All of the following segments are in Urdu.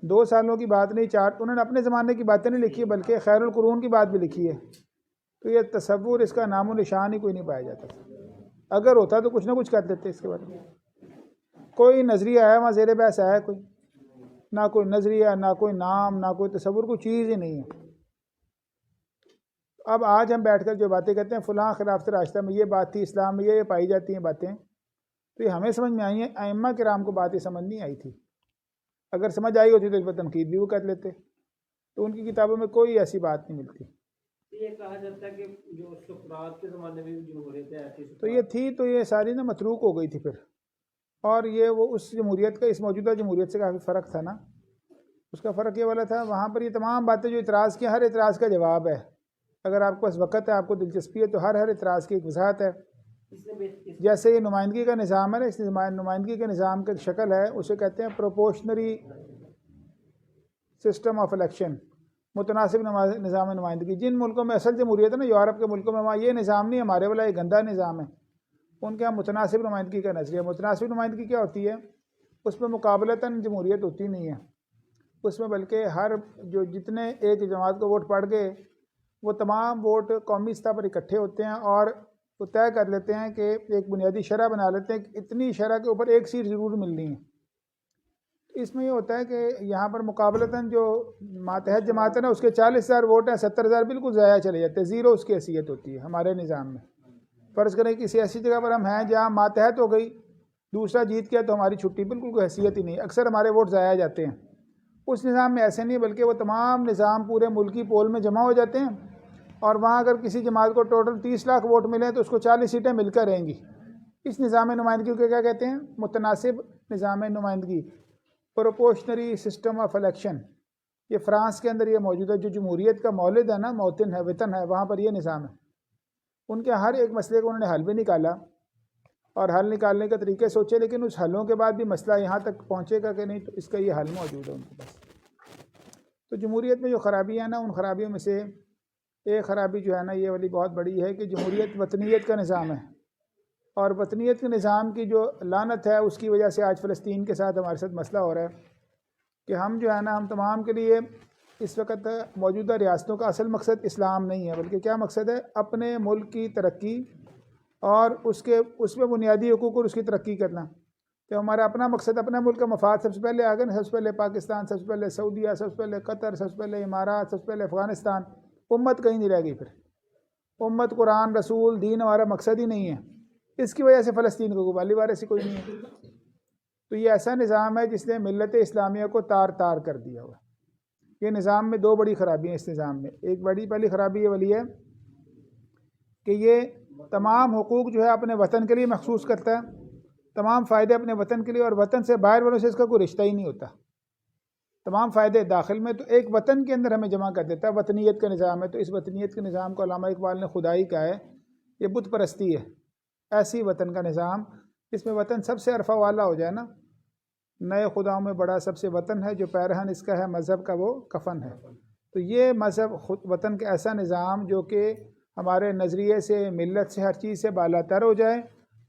2 سالوں کی بات نہیں، 4، انہوں نے اپنے زمانے کی باتیں نہیں لکھی ہے بلکہ خیر القرون کی بات بھی لکھی ہے۔ تو یہ تصور، اس کا نام و نشان ہی کوئی نہیں پایا جاتا۔ اگر ہوتا تو کچھ نہ کچھ کر دیتے اس کے بارے میں۔ کوئی نظریہ ہے وہاں زیر بحث ہے کوئی؟ نہ کوئی نظریہ، نہ کوئی نام، نہ کوئی تصور، کوئی چیز ہی نہیں ہے۔ اب آج ہم بیٹھ کر جو باتیں کہتے ہیں فلاں خلافت راستہ میں یہ بات تھی، اسلام میں یہ پائی جاتی ہیں باتیں، تو یہ ہمیں سمجھ میں آئی ہیں، ائمہ کرام کو باتیں سمجھ نہیں آئی تھی۔ اگر سمجھ آئی ہوتی تو اس پر تنقید بھی وہ کر لیتے، تو ان کی کتابوں میں کوئی ایسی بات نہیں ملتی۔ یہ کہا جاتا ہے کہ جو سقراط کے زمانے میں بھی جمہوریت ایسی تو یہ تھی، تو یہ ساری نا متروک ہو گئی تھی پھر، اور یہ وہ اس جمہوریت کا اس موجودہ جمہوریت سے کافی فرق تھا نا۔ اس کا فرق یہ والا تھا، وہاں پر یہ تمام باتیں جو اعتراض کی، ہر اعتراض کا جواب ہے۔ اگر آپ کے پاس وقت ہے، آپ کو دلچسپی ہے، تو ہر اعتراض کی ایک وضاحت ہے۔ جیسے یہ نمائندگی کا نظام ہے نا، اس نمائندگی کے نظام کی ایک شکل ہے، اسے کہتے ہیں پروپورشنری سسٹم آف الیکشن، متناسب نظام نمائندگی۔ جن ملکوں میں اصل جمہوریت ہے نا، یورپ کے ملکوں میں، وہاں یہ نظام نہیں، ہمارے والا یہ گندا نظام ہے۔ ان کے یہاں متناسب نمائندگی کا نظریہ۔ متناسب نمائندگی کیا ہوتی ہے؟ اس میں مقابلتاً جمہوریت ہوتی نہیں ہے، اس میں بلکہ جتنے ایک جماعت کو ووٹ پڑ گئے، وہ تمام ووٹ قومی سطح پر اکٹھے ہوتے ہیں اور وہ طے کر لیتے ہیں کہ ایک بنیادی شرح بنا لیتے ہیں کہ اتنی شرح کے اوپر ایک سیٹ ضرور ملنی ہے۔ اس میں یہ ہوتا ہے کہ یہاں پر مقابلتاً جو ماتحت جماعت ہے نا، اس کے 40,000 ووٹ ہیں، 70,000 بالکل ضائع چلے جاتے ہیں، زیرو اس کی حیثیت ہوتی ہے ہمارے نظام میں۔ فرض کریں کہ کسی ایسی جگہ پر ہم ہیں جہاں ماتحت ہو گئی، دوسرا جیت گیا، تو ہماری چھٹی، بالکل کوئی حیثیت ہی نہیں، اکثر ہمارے ووٹ ضائع جاتے ہیں۔ اس نظام میں ایسے نہیں، بلکہ وہ تمام نظام پورے ملکی پول میں جمع ہو جاتے ہیں، اور وہاں اگر کسی جماعت کو ٹوٹل 30 لاکھ ووٹ ملیں تو اس کو 40 سیٹیں مل کر رہیں گی۔ اس نظام نمائندگی کو کیا کہتے ہیں؟ متناسب نظام نمائندگی، پروپورشنری سسٹم آف الیکشن۔ یہ فرانس کے اندر یہ موجود ہے، جو جمہوریت کا مولد ہے نا، موطن ہے، وطن ہے، وہاں پر یہ نظام ہے۔ ان کے ہر ایک مسئلے کو انہوں نے حل بھی نکالا، اور حل نکالنے کا طریقے سوچے، لیکن اس حلوں کے بعد بھی مسئلہ یہاں تک پہنچے گا کہ نہیں، تو اس کا یہ حل موجود ہے ان کے پاس۔ تو جمہوریت میں جو خرابیاں ہیں نا، ان خرابیوں میں سے ایک خرابی جو ہے نا، یہ والی بہت بڑی ہے کہ جمہوریت وطنیت کا نظام ہے، اور وطنیت کے نظام کی جو لعنت ہے، اس کی وجہ سے آج فلسطین کے ساتھ ہمارے ساتھ مسئلہ ہو رہا ہے کہ ہم جو ہے نا، ہم تمام کے لیے اس وقت موجودہ ریاستوں کا اصل مقصد اسلام نہیں ہے، بلکہ کیا مقصد ہے؟ اپنے ملک کی ترقی اور اس میں بنیادی حقوق اور اس کی ترقی کرنا۔ تو ہمارا اپنا مقصد، اپنا ملک کا مفاد سب سے پہلے آ گیا، سب سے پہلے پاکستان، سب سے پہلے سعودیہ، سب سے پہلے قطر، سب سے پہلے امارات، سب سے پہلے افغانستان۔ امت کہیں نہیں رہ گئی پھر۔ امت، قرآن، رسول، دین ہمارا مقصد ہی نہیں ہے۔ اس کی وجہ سے فلسطین کو قبالی وارثی کوئی نہیں ہے۔ تو یہ ایسا نظام ہے جس نے ملت اسلامیہ کو تار تار کر دیا ہوا۔ یہ نظام میں 2 بڑی خرابی ہیں اس نظام میں۔ ایک پہلی خرابی یہ والی ہے کہ یہ تمام حقوق جو ہے اپنے وطن کے لیے مخصوص کرتا ہے، تمام فائدے اپنے وطن کے لیے، اور وطن سے باہر والوں سے اس کا کوئی رشتہ ہی نہیں ہوتا۔ تمام فائدے داخل میں تو ایک وطن کے اندر ہمیں جمع کر دیتا ہے، وطنیت کا نظام ہے۔ تو اس وطنیت کے نظام کو علامہ اقبال نے خدائی کہا ہے، یہ بت پرستی ہے۔ ایسی وطن کا نظام جس میں وطن سب سے عرفہ والا ہو جائے نا، نئے خداؤں میں بڑا سب سے وطن ہے، جو پیرہن اس کا ہے مذہب کا، وہ کفن ہے۔ تو یہ مذہب وطن کا ایسا نظام جو کہ ہمارے نظریے سے، ملت سے، ہر چیز سے بالا تر ہو جائے،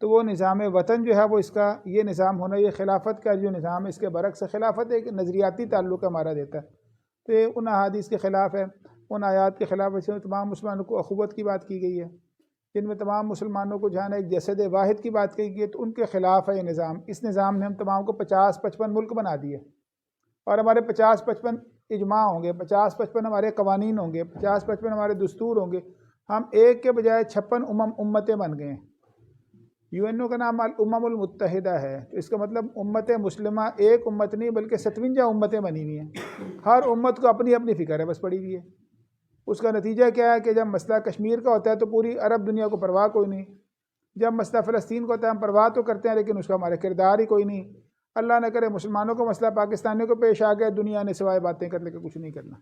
تو وہ نظام وطن جو ہے وہ اس کا یہ نظام ہونا، یہ خلافت کا جو نظام ہے اس کے برعکس ہے۔ خلافت ایک نظریاتی تعلق ہمارا دیتا ہے، تو یہ ان احادیث کے خلاف ہے، ان آیات کے خلاف ہے، جس تمام مسلمانوں کو اخوت کی بات کی گئی ہے، جن میں تمام مسلمانوں کو جانا ایک جسد واحد کی بات کہی گئی ہے، تو ان کے خلاف ہے یہ نظام۔ اس نظام نے ہم تمام کو 50-55 ملک بنا دیے، اور ہمارے 50-55 اجماع ہوں گے، 50-55 ہمارے قوانین ہوں گے، 50-55 ہمارے دستور ہوں گے۔ ہم ایک کے بجائے 56 امتیں بن گئے ہیں۔ UN کا نام الامم المتحدہ ہے، تو اس کا مطلب امت مسلمہ ایک امت نہیں بلکہ 57 امتیں بنی ہوئی ہیں۔ ہر امت کو اپنی اپنی فکر ہے، بس پڑی ہوئی ہے۔ اس کا نتیجہ کیا ہے کہ جب مسئلہ کشمیر کا ہوتا ہے تو پوری عرب دنیا کو پرواہ کوئی نہیں، جب مسئلہ فلسطین کا ہوتا ہے ہم پرواہ تو کرتے ہیں لیکن اس کا ہمارے کردار ہی کوئی نہیں۔ اللہ نہ کرے مسلمانوں کو مسئلہ پاکستانیوں کو پیش آ گیا، دنیا نے سوائے باتیں کرنے کے کچھ نہیں کرنا۔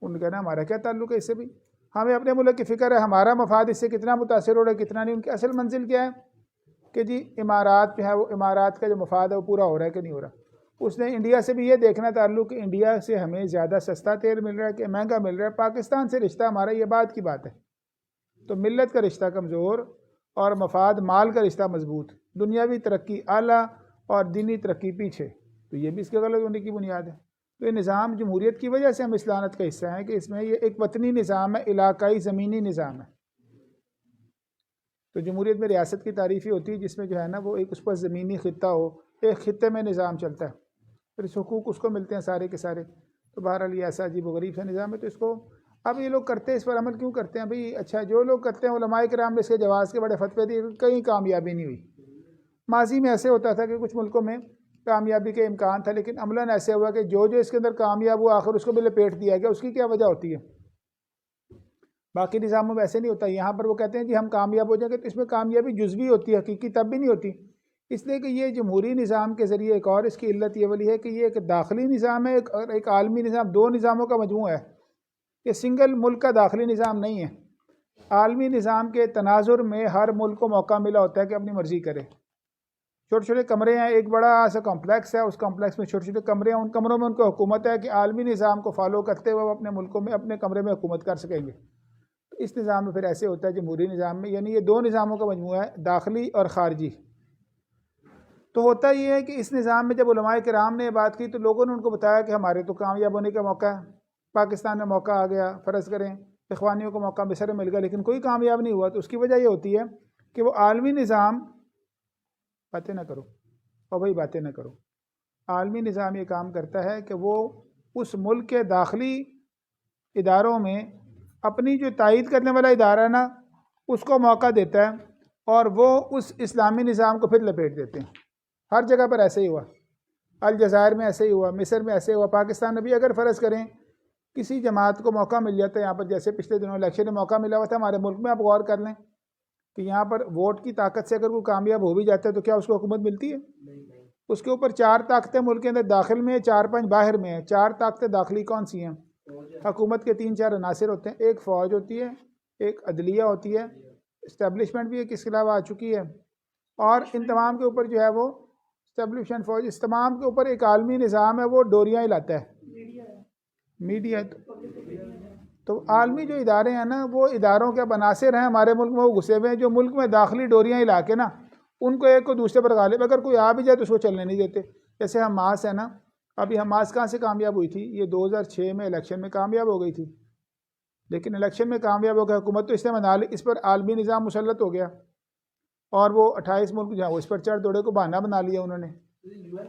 ان کہنا ہمارا کیا تعلق ہے اس سے؟ بھی ہمیں اپنے ملک کی فکر ہے، ہمارا مفاد اس سے کتنا متاثر ہو رہا ہے کتنا نہیں۔ ان کی اصل منزل کیا ہے کہ جی امارات جو ہے، وہ امارات کا جو مفاد ہے وہ پورا ہو رہا ہے کہ نہیں ہو رہا۔ اس نے انڈیا سے بھی یہ دیکھنا تعلق کہ انڈیا سے ہمیں زیادہ سستا تیل مل رہا ہے کہ مہنگا مل رہا ہے۔ پاکستان سے رشتہ ہمارا یہ بات کی بات ہے۔ تو ملت کا رشتہ کمزور اور مفاد مال کا رشتہ مضبوط، دنیاوی ترقی اعلیٰ اور دینی ترقی پیچھے، تو یہ بھی اس کے غلط ہونے کی بنیاد ہے۔ تو یہ نظام جمہوریت کی وجہ سے ہم اس لعنت کا حصہ ہیں کہ اس میں یہ ایک وطنی نظام ہے، علاقائی زمینی نظام ہے۔ تو جمہوریت میں ریاست کی تعریف ہی ہوتی ہے جس میں جو ہے نا وہ ایک اس پر زمینی خطہ ہو، ایک خطے میں نظام چلتا ہے، پھر اس حقوق اس کو ملتے ہیں سارے کے سارے۔ تو بہرحال یہ ایسا عجیب و غریب سا نظام ہے، تو اس کو اب یہ لوگ کرتے ہیں، اس پر عمل کیوں کرتے ہیں بھئی؟ اچھا جو لوگ کرتے ہیں، علماء کرام نے اس کے جواز کے بڑے فتوے دیے، کہیں کامیابی نہیں ہوئی۔ ماضی میں ایسے ہوتا تھا کہ کچھ ملکوں میں کامیابی کے امکان تھا، لیکن عملاً ایسے ہوا کہ جو اس کے اندر کامیاب ہوا آخر اس کو بھی لپیٹ دیا گیا۔ اس کی کیا وجہ ہوتی ہے؟ باقی نظاموں میں ایسے نہیں ہوتا۔ یہاں پر وہ کہتے ہیں جی ہم کامیاب ہو جائیں گے، تو اس میں کامیابی جزوی ہوتی ہے، حقیقی تب بھی نہیں ہوتی۔ اس لیے کہ یہ جمہوری نظام کے ذریعے ایک اور اس کی علت یہ والی ہے کہ یہ ایک داخلی نظام ہے اور ایک عالمی نظام، دو نظاموں کا مجموعہ ہے۔ یہ سنگل ملک کا داخلی نظام نہیں ہے۔ عالمی نظام کے تناظر میں ہر ملک کو موقع ملا ہوتا ہے کہ اپنی مرضی کرے۔ چھوٹے چھوٹے کمرے ہیں، ایک بڑا سا کمپلیکس ہے، اس کمپلیکس میں چھوٹے چھوٹے کمرے ہیں، ان کمروں میں ان کو حکومت ہے کہ عالمی نظام کو فالو کرتے ہوئے وہ اپنے ملکوں میں اپنے کمرے میں حکومت کر سکیں گے۔ اس نظام میں پھر ایسے ہوتا ہے جمہوری نظام میں، یعنی یہ دو نظاموں کا مجموعہ ہے، داخلی اور خارجی۔ تو ہوتا یہ ہے کہ اس نظام میں جب علماء کرام نے یہ بات کی تو لوگوں نے ان کو بتایا کہ ہمارے تو کامیاب ہونے کا موقع ہے، پاکستان میں موقع آ گیا، فرض کریں اخوانیوں کو موقع مصر میں مل گیا، لیکن کوئی کامیاب نہیں ہوا۔ تو اس کی وجہ یہ ہوتی ہے کہ وہ عالمی نظام، باتیں نہ کرو اور بھائی باتیں نہ کرو، عالمی نظام یہ کام کرتا ہے کہ وہ اس ملک کے داخلی اداروں میں اپنی جو تائید کرنے والا ادارہ ہے نا اس کو موقع دیتا ہے اور وہ اس اسلامی نظام کو پھر لپیٹ دیتے ہیں۔ ہر جگہ پر ایسے ہی ہوا، الجزائر میں ایسے ہی ہوا، مصر میں ایسے ہوا، پاکستان میں بھی اگر فرض کریں کسی جماعت کو موقع مل جاتا ہے، یہاں پر جیسے پچھلے دنوں الیکشن میں موقع ملا ہوا تھا ہمارے ملک میں، آپ غور کر لیں کہ یہاں پر ووٹ کی طاقت سے اگر کوئی کامیاب ہو بھی جاتا ہے تو کیا اس کو حکومت ملتی ہے؟ اس کے اوپر 4 طاقتیں ملک کے اندر داخل میں ہیں، 4-5 باہر میں ہیں۔ 4 طاقتیں داخلی کون سی ہیں؟ حکومت کے 3-4 عناصر ہوتے ہیں، ایک فوج ہوتی ہے، ایک عدلیہ ہوتی ہے، اسٹیبلشمنٹ بھی ایک اس کے علاوہ آ چکی ہے، اور ان تمام کے اوپر جو ہے وہ اسٹیبلشمنٹ فوج، اس تمام کے اوپر ایک عالمی نظام ہے، وہ ڈوریاں ہلاتا ہے، میڈیا ہے۔ تو عالمی جو ادارے ہیں نا وہ اداروں کے اب عناصر ہیں ہمارے ملک میں، وہ گھسے ہوئے ہیں جو ملک میں داخلی ڈوریاں ہلا کے نا ان کو ایک کو دوسرے پر غالب، اگر کوئی آ بھی جائے تو اس کو چلنے نہیں دیتے۔ جیسے حماس ہے نا، ابھی حماس کہاں سے کامیاب ہوئی تھی؟ یہ 2006 میں الیکشن میں کامیاب ہو گئی تھی، لیکن الیکشن میں کامیاب ہو گیا، حکومت تو اس نے بنا لی، اس پر عالمی نظام مسلط ہو گیا اور وہ 28 ملک جو ہے وہ اس پر چڑھ دوڑے کو بہانہ بنا لیا انہوں نے۔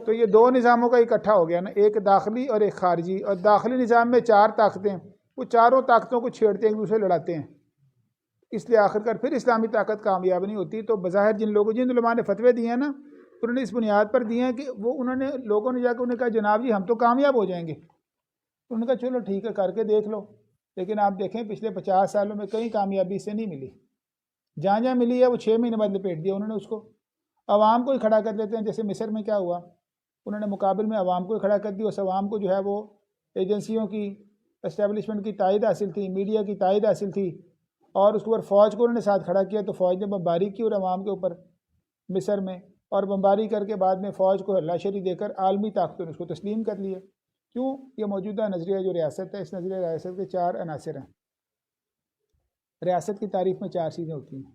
تو یہ دو نظاموں کا اکٹھا ہو گیا نا، ایک داخلی اور ایک خارجی، اور داخلی نظام میں 4 طاقتیں، وہ چاروں طاقتوں کو چھیڑتے ہیں، ایک دوسرے لڑاتے ہیں، اس لیے آخر کار پھر اسلامی طاقت کامیاب نہیں ہوتی۔ تو بظاہر جن علماء نے فتوے دیے ہیں نا انہوں نے اس بنیاد پر دیے ہیں کہ وہ انہوں نے لوگوں نے جا کے انہیں کہا جناب جی ہم تو کامیاب ہو جائیں گے، انہوں نے کہا چلو ٹھیک ہے کر کے دیکھ لو، لیکن آپ دیکھیں پچھلے 50 سالوں میں کہیں کامیابی سے نہیں ملی، جہاں جہاں ملی ہے وہ 6 مہینے بعد لپیٹ دیا انہوں نے اس کو، عوام کو ہی کھڑا کر دیتے ہیں۔ جیسے مصر میں کیا ہوا، انہوں نے مقابل میں عوام کو ہی کھڑا کر دیا، اس عوام کو جو ہے وہ ایجنسیوں کی اسٹیبلشمنٹ کی تائید حاصل تھی، میڈیا کی تائید حاصل تھی، اور اس کے اوپر فوج کو انہوں نے ساتھ کھڑا کیا، تو فوج نے بمباری کی اور عوام کے اوپر مصر میں، اور بمباری کر کے بعد میں فوج کو ہلا شری دے کر عالمی طاقتوں نے اس کو تسلیم کر لیا۔ کیوں؟ یہ موجودہ نظریہ جو ریاست ہے، اس نظریہ ریاست کے 4 عناصر ہیں۔ ریاست کی تعریف میں 4 چیزیں ہوتی ہیں۔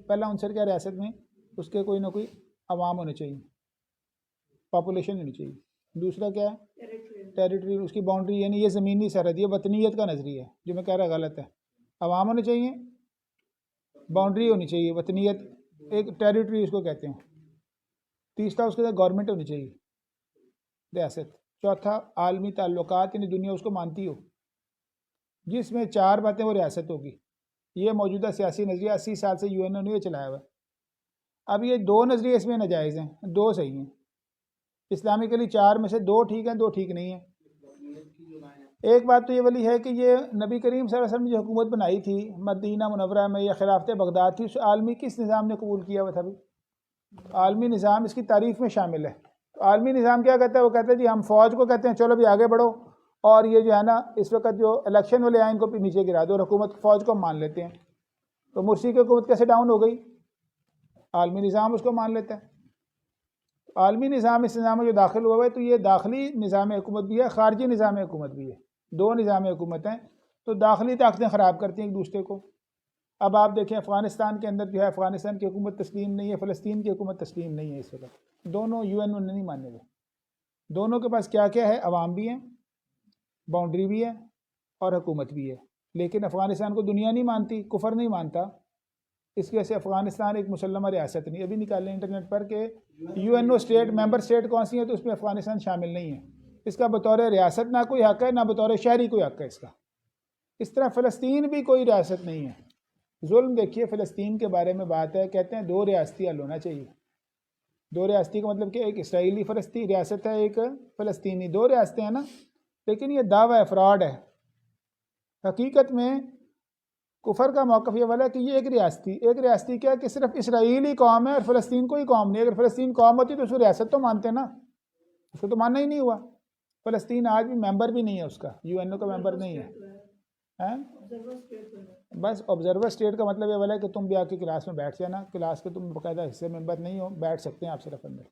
پہلا عنصر کیا ریاست میں؟ اس کے کوئی نہ کوئی عوام ہونے چاہیے، پاپولیشن ہونی چاہیے۔ دوسرا کیا ہے؟ ٹیریٹری، اس کی باؤنڈری، یعنی یہ زمینی سرحد، یہ وطنیت کا نظریہ ہے جو میں کہہ رہا غلط ہے۔ عوام ہونے چاہیے، باؤنڈری ہونی چاہیے، وطنیت، ایک ٹیریٹری اس کو کہتے ہیں۔ تیسرا اس کے ساتھ گورنمنٹ ہونی چاہیے، ریاست۔ چوتھا عالمی تعلقات، یعنی دنیا اس کو مانتی ہو، جس میں 4 باتیں وہ ریاست ہوگی۔ یہ موجودہ سیاسی نظریہ 80 سال سے UN نے چلایا ہوا ہے۔ اب یہ 2 نظریے اس میں ناجائز ہیں، 2 صحیح ہیں اسلامکلی، 4 میں سے 2 ٹھیک ہیں، 2 ٹھیک نہیں ہیں۔ ایک بات تو یہ والی ہے کہ یہ نبی کریم صلی اللہ علیہ وسلم نے جو حکومت بنائی تھی مدینہ منورہ میں یا خلافت بغداد تھی، اس عالمی کس نظام نے قبول کیا ہوا تھا؟ عالمی نظام اس کی تعریف میں شامل ہے۔ عالمی نظام کیا کہتا ہے؟ وہ کہتا ہے جی ہم فوج کو کہتے ہیں چلو بھی آگے بڑھو، اور یہ جو ہے نا اس وقت جو الیکشن والے آئیں ان کو بھی نیچے گرا دو، اور حکومت فوج کو مان لیتے ہیں۔ تو مرسی کی حکومت کیسے ڈاؤن ہو گئی؟ عالمی نظام اس کو مان لیتا ہے۔ عالمی نظام اس نظام میں جو داخل ہوا ہے، تو یہ داخلی نظام حکومت بھی ہے، خارجی نظام حکومت بھی ہے، 2 نظام حکومت ہیں۔ تو داخلی طاقتیں خراب کرتی ہیں ایک دوسرے کو۔ اب آپ دیکھیں افغانستان کے اندر جو ہے، افغانستان کی حکومت تسلیم نہیں ہے، فلسطین کی حکومت تسلیم نہیں ہے اس وقت، دونوں UN نے نہیں مانے ہوئے۔ دونوں کے پاس کیا کیا ہے؟ عوام بھی ہیں، باؤنڈری بھی ہے اور حکومت بھی ہے. لیکن افغانستان کو دنیا نہیں مانتی، کفر نہیں مانتا، اس کی وجہ سے افغانستان ایک مسلمہ ریاست نہیں. ابھی نکال لیں انٹرنیٹ پر کہ UN اسٹیٹ ممبر اسٹیٹ کون سی ہیں، تو اس میں افغانستان شامل نہیں ہے. اس کا بطور ریاست نہ کوئی حق ہے، نہ بطور شہری کوئی حق ہے اس کا. اس طرح فلسطین بھی کوئی ریاست نہیں ہے. ظلم دیکھیے فلسطین کے بارے میں بات ہے، کہتے ہیں 2 ریاستی حل ہونا چاہیے. 2 ریاستی کا مطلب کہ ایک اسرائیلی فلسطین ریاست ہے، ایک فلسطینی. 2 ریاستیں ہیں نا، لیکن یہ دعویٰ فراڈ ہے. حقیقت میں کفر کا موقف یہ والا ہے کہ یہ ایک ریاستی کیا کہ صرف اسرائیلی قوم ہے اور فلسطین کوئی قوم نہیں. اگر فلسطین قوم ہوتی تو اس کو ریاست تو مانتے نا، اس کو تو ماننا ہی نہیں ہوا. فلسطین آج بھی ممبر بھی نہیں ہے، اس کا UN کا ممبر نہیں ہے. بس آبزرور اسٹیٹ کا مطلب یہ والا ہے کہ تم بھی آ کے کلاس میں بیٹھ جانا، کلاس کے تم باقاعدہ حصے ممبر نہیں ہو، بیٹھ سکتے ہیں آپ صرف اندر.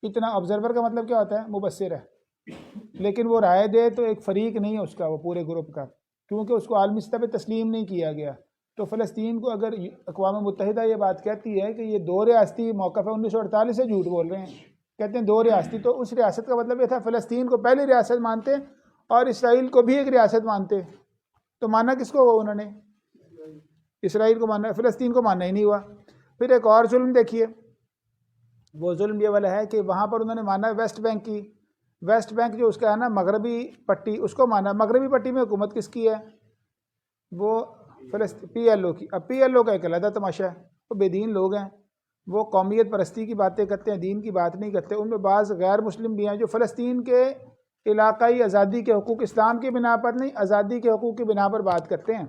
اتنا آبزرور کا مطلب کیا ہوتا ہے؟ مبصر ہے. لیکن وہ رائے دے تو ایک فریق نہیں ہے اس کا، وہ پورے گروپ کا، کیونکہ اس کو عالمی سطح پہ تسلیم نہیں کیا گیا. تو فلسطین کو اگر اقوام متحدہ یہ بات کہتی ہے کہ یہ 2 ریاستی موقف ہے، 1948 سے جھوٹ بول رہے ہیں. کہتے ہیں 2 ریاستی، تو اس ریاست کا مطلب یہ تھا فلسطین کو پہلی ریاست مانتے اور اسرائیل کو بھی ایک ریاست مانتے. تو مانا کس کو ہوا؟ انہوں نے اسرائیل کو مانا، فلسطین کو ماننا ہی نہیں ہوا. پھر ایک اور ظلم دیکھیے، وہ ظلم یہ والا ہے کہ وہاں پر انہوں نے مانا ویسٹ بینک کی. ویسٹ بینک جو اس کا ہے نا مغربی پٹی، اس کو مانا. مغربی پٹی میں حکومت کس کی ہے؟ وہ PLO کی. اب PLO کا ایک علیحدہ تماشا ہے. وہ بے دین لوگ ہیں، وہ قومیت پرستی کی باتیں کرتے ہیں، دین کی بات نہیں کرتے. ان میں بعض غیر مسلم بھی ہیں جو فلسطین کے علاقائی آزادی کے حقوق، اسلام کی بنا پر نہیں، آزادی کے حقوق کی بنا پر بات کرتے ہیں.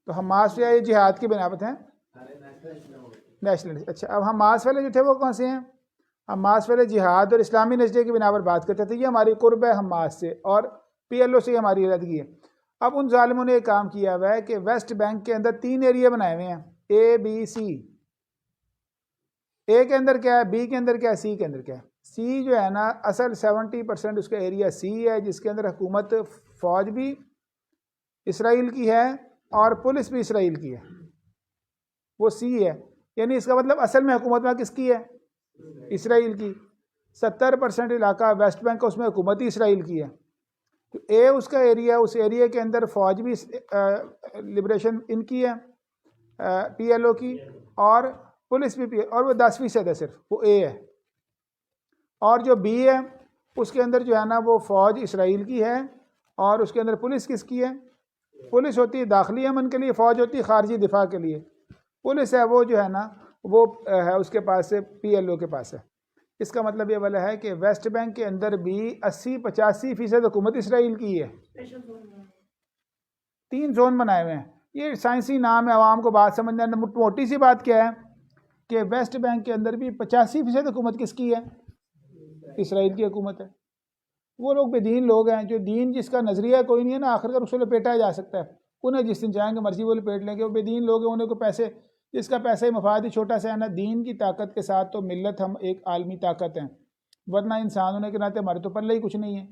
تو حماس یا یہ جہاد کی بنا پر ہیں نیشنلسٹ. اچھا، اب حماس والے جو تھے وہ کون سے ہیں؟ حماس والے جہاد اور اسلامی نظریے کی بنا پر بات کرتے تھے. یہ ہماری قرب ہے حماس سے، اور PLO سے ہماری علیحدگی ہے. اب ان ظالموں نے ایک کام کیا ہوا ہے کہ ویسٹ بینک کے اندر 3 ایریا بنائے ہوئے ہیں، ABC. A کے اندر کیا ہے، B کے اندر کیا ہے، C کے اندر کیا ہے. C جو ہے نا اصل 70% اس کا ایریا C ہے، جس کے اندر حکومت فوج بھی اسرائیل کی ہے اور پولیس بھی اسرائیل کی ہے. وہ C ہے، یعنی اس کا مطلب اصل میں حکومت میں کس کی ہے؟ اسرائیل کی. 70% علاقہ ویسٹ بینک کا، اس میں حکومت ہی اسرائیل کی ہے. تو A اس کا ایریا، اس ایریا کے اندر فوج بھی لبریشن ان کی ہے PLO کی، اور پولیس بھی اور وہ 10% ہے صرف، وہ A ہے. اور جو B ہے اس کے اندر جو ہے نا وہ فوج اسرائیل کی ہے، اور اس کے اندر پولیس کس کی ہے؟ پولیس ہوتی ہے داخلی امن کے لیے، فوج ہوتی ہے خارجی دفاع کے لیے. پولیس ہے وہ جو ہے نا وہ ہے اس کے پاس سے PLO کے پاس ہے. اس کا مطلب یہ والا ہے کہ ویسٹ بینک کے اندر بھی 80-85% حکومت اسرائیل کی ہے. 3 زون بنائے ہوئے ہیں. یہ سائنسی نام ہے، عوام کو بات سمجھنا. موٹی سی بات کیا ہے کہ ویسٹ بینک کے اندر بھی 85% حکومت کس کی ہے؟ اسرائیل کی حکومت ہے. وہ لوگ بے دین لوگ ہیں، جو دین جس کا نظریہ کوئی نہیں ہے نا، آخر کر اس کو لپیٹا جا سکتا ہے. انہیں جس دن چاہیں گے مرضی وہ لپیٹ لیں گے. وہ بے دین لوگ ہیں، انہیں کو پیسے، جس کا پیسے مفاد ہی چھوٹا سا ہے نا. دین کی طاقت کے ساتھ تو ملت ہم ایک عالمی طاقت ہیں، ورنہ انسان ہونے کے ناطے ہمارے تو پلے ہی کچھ نہیں ہے.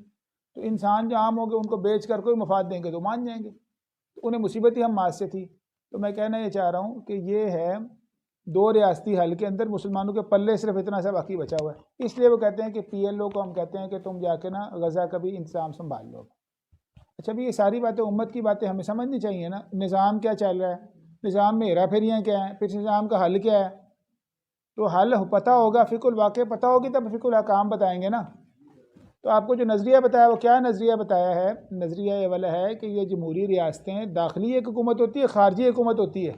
تو انسان جو عام ہو گئے ان کو بیچ کر کوئی مفاد دیں گے تو مان جائیں گے. تو انہیں مصیبت ہی ہم ماس سے تھی. تو میں کہنا یہ چاہ رہا ہوں کہ یہ ہے 2 ریاستی حل کے اندر مسلمانوں کے پلے صرف اتنا سا باقی بچا ہوا ہے. اس لیے وہ کہتے ہیں کہ PLO کو ہم کہتے ہیں کہ تم جا کے نا غزہ کا بھی انتظام سنبھال لو. اچھا بھی یہ ساری باتیں امت کی باتیں ہمیں سمجھنی چاہیے نا. نظام کیا چل رہا ہے، نظام میں ہیرا پھیریاں کیا ہیں، پھر نظام کا حل کیا ہے. تو حل پتہ ہوگا، فقہ الواقع پتہ ہوگی تب فقہ الاحکام بتائیں گے نا. تو آپ کو جو نظریہ بتایا وہ کیا نظریہ بتایا ہے؟ نظریہ یہ والا ہے کہ یہ جمہوری ریاستیں داخلی ایک حکومت ہوتی ہے، خارجی حکومت ہوتی ہے.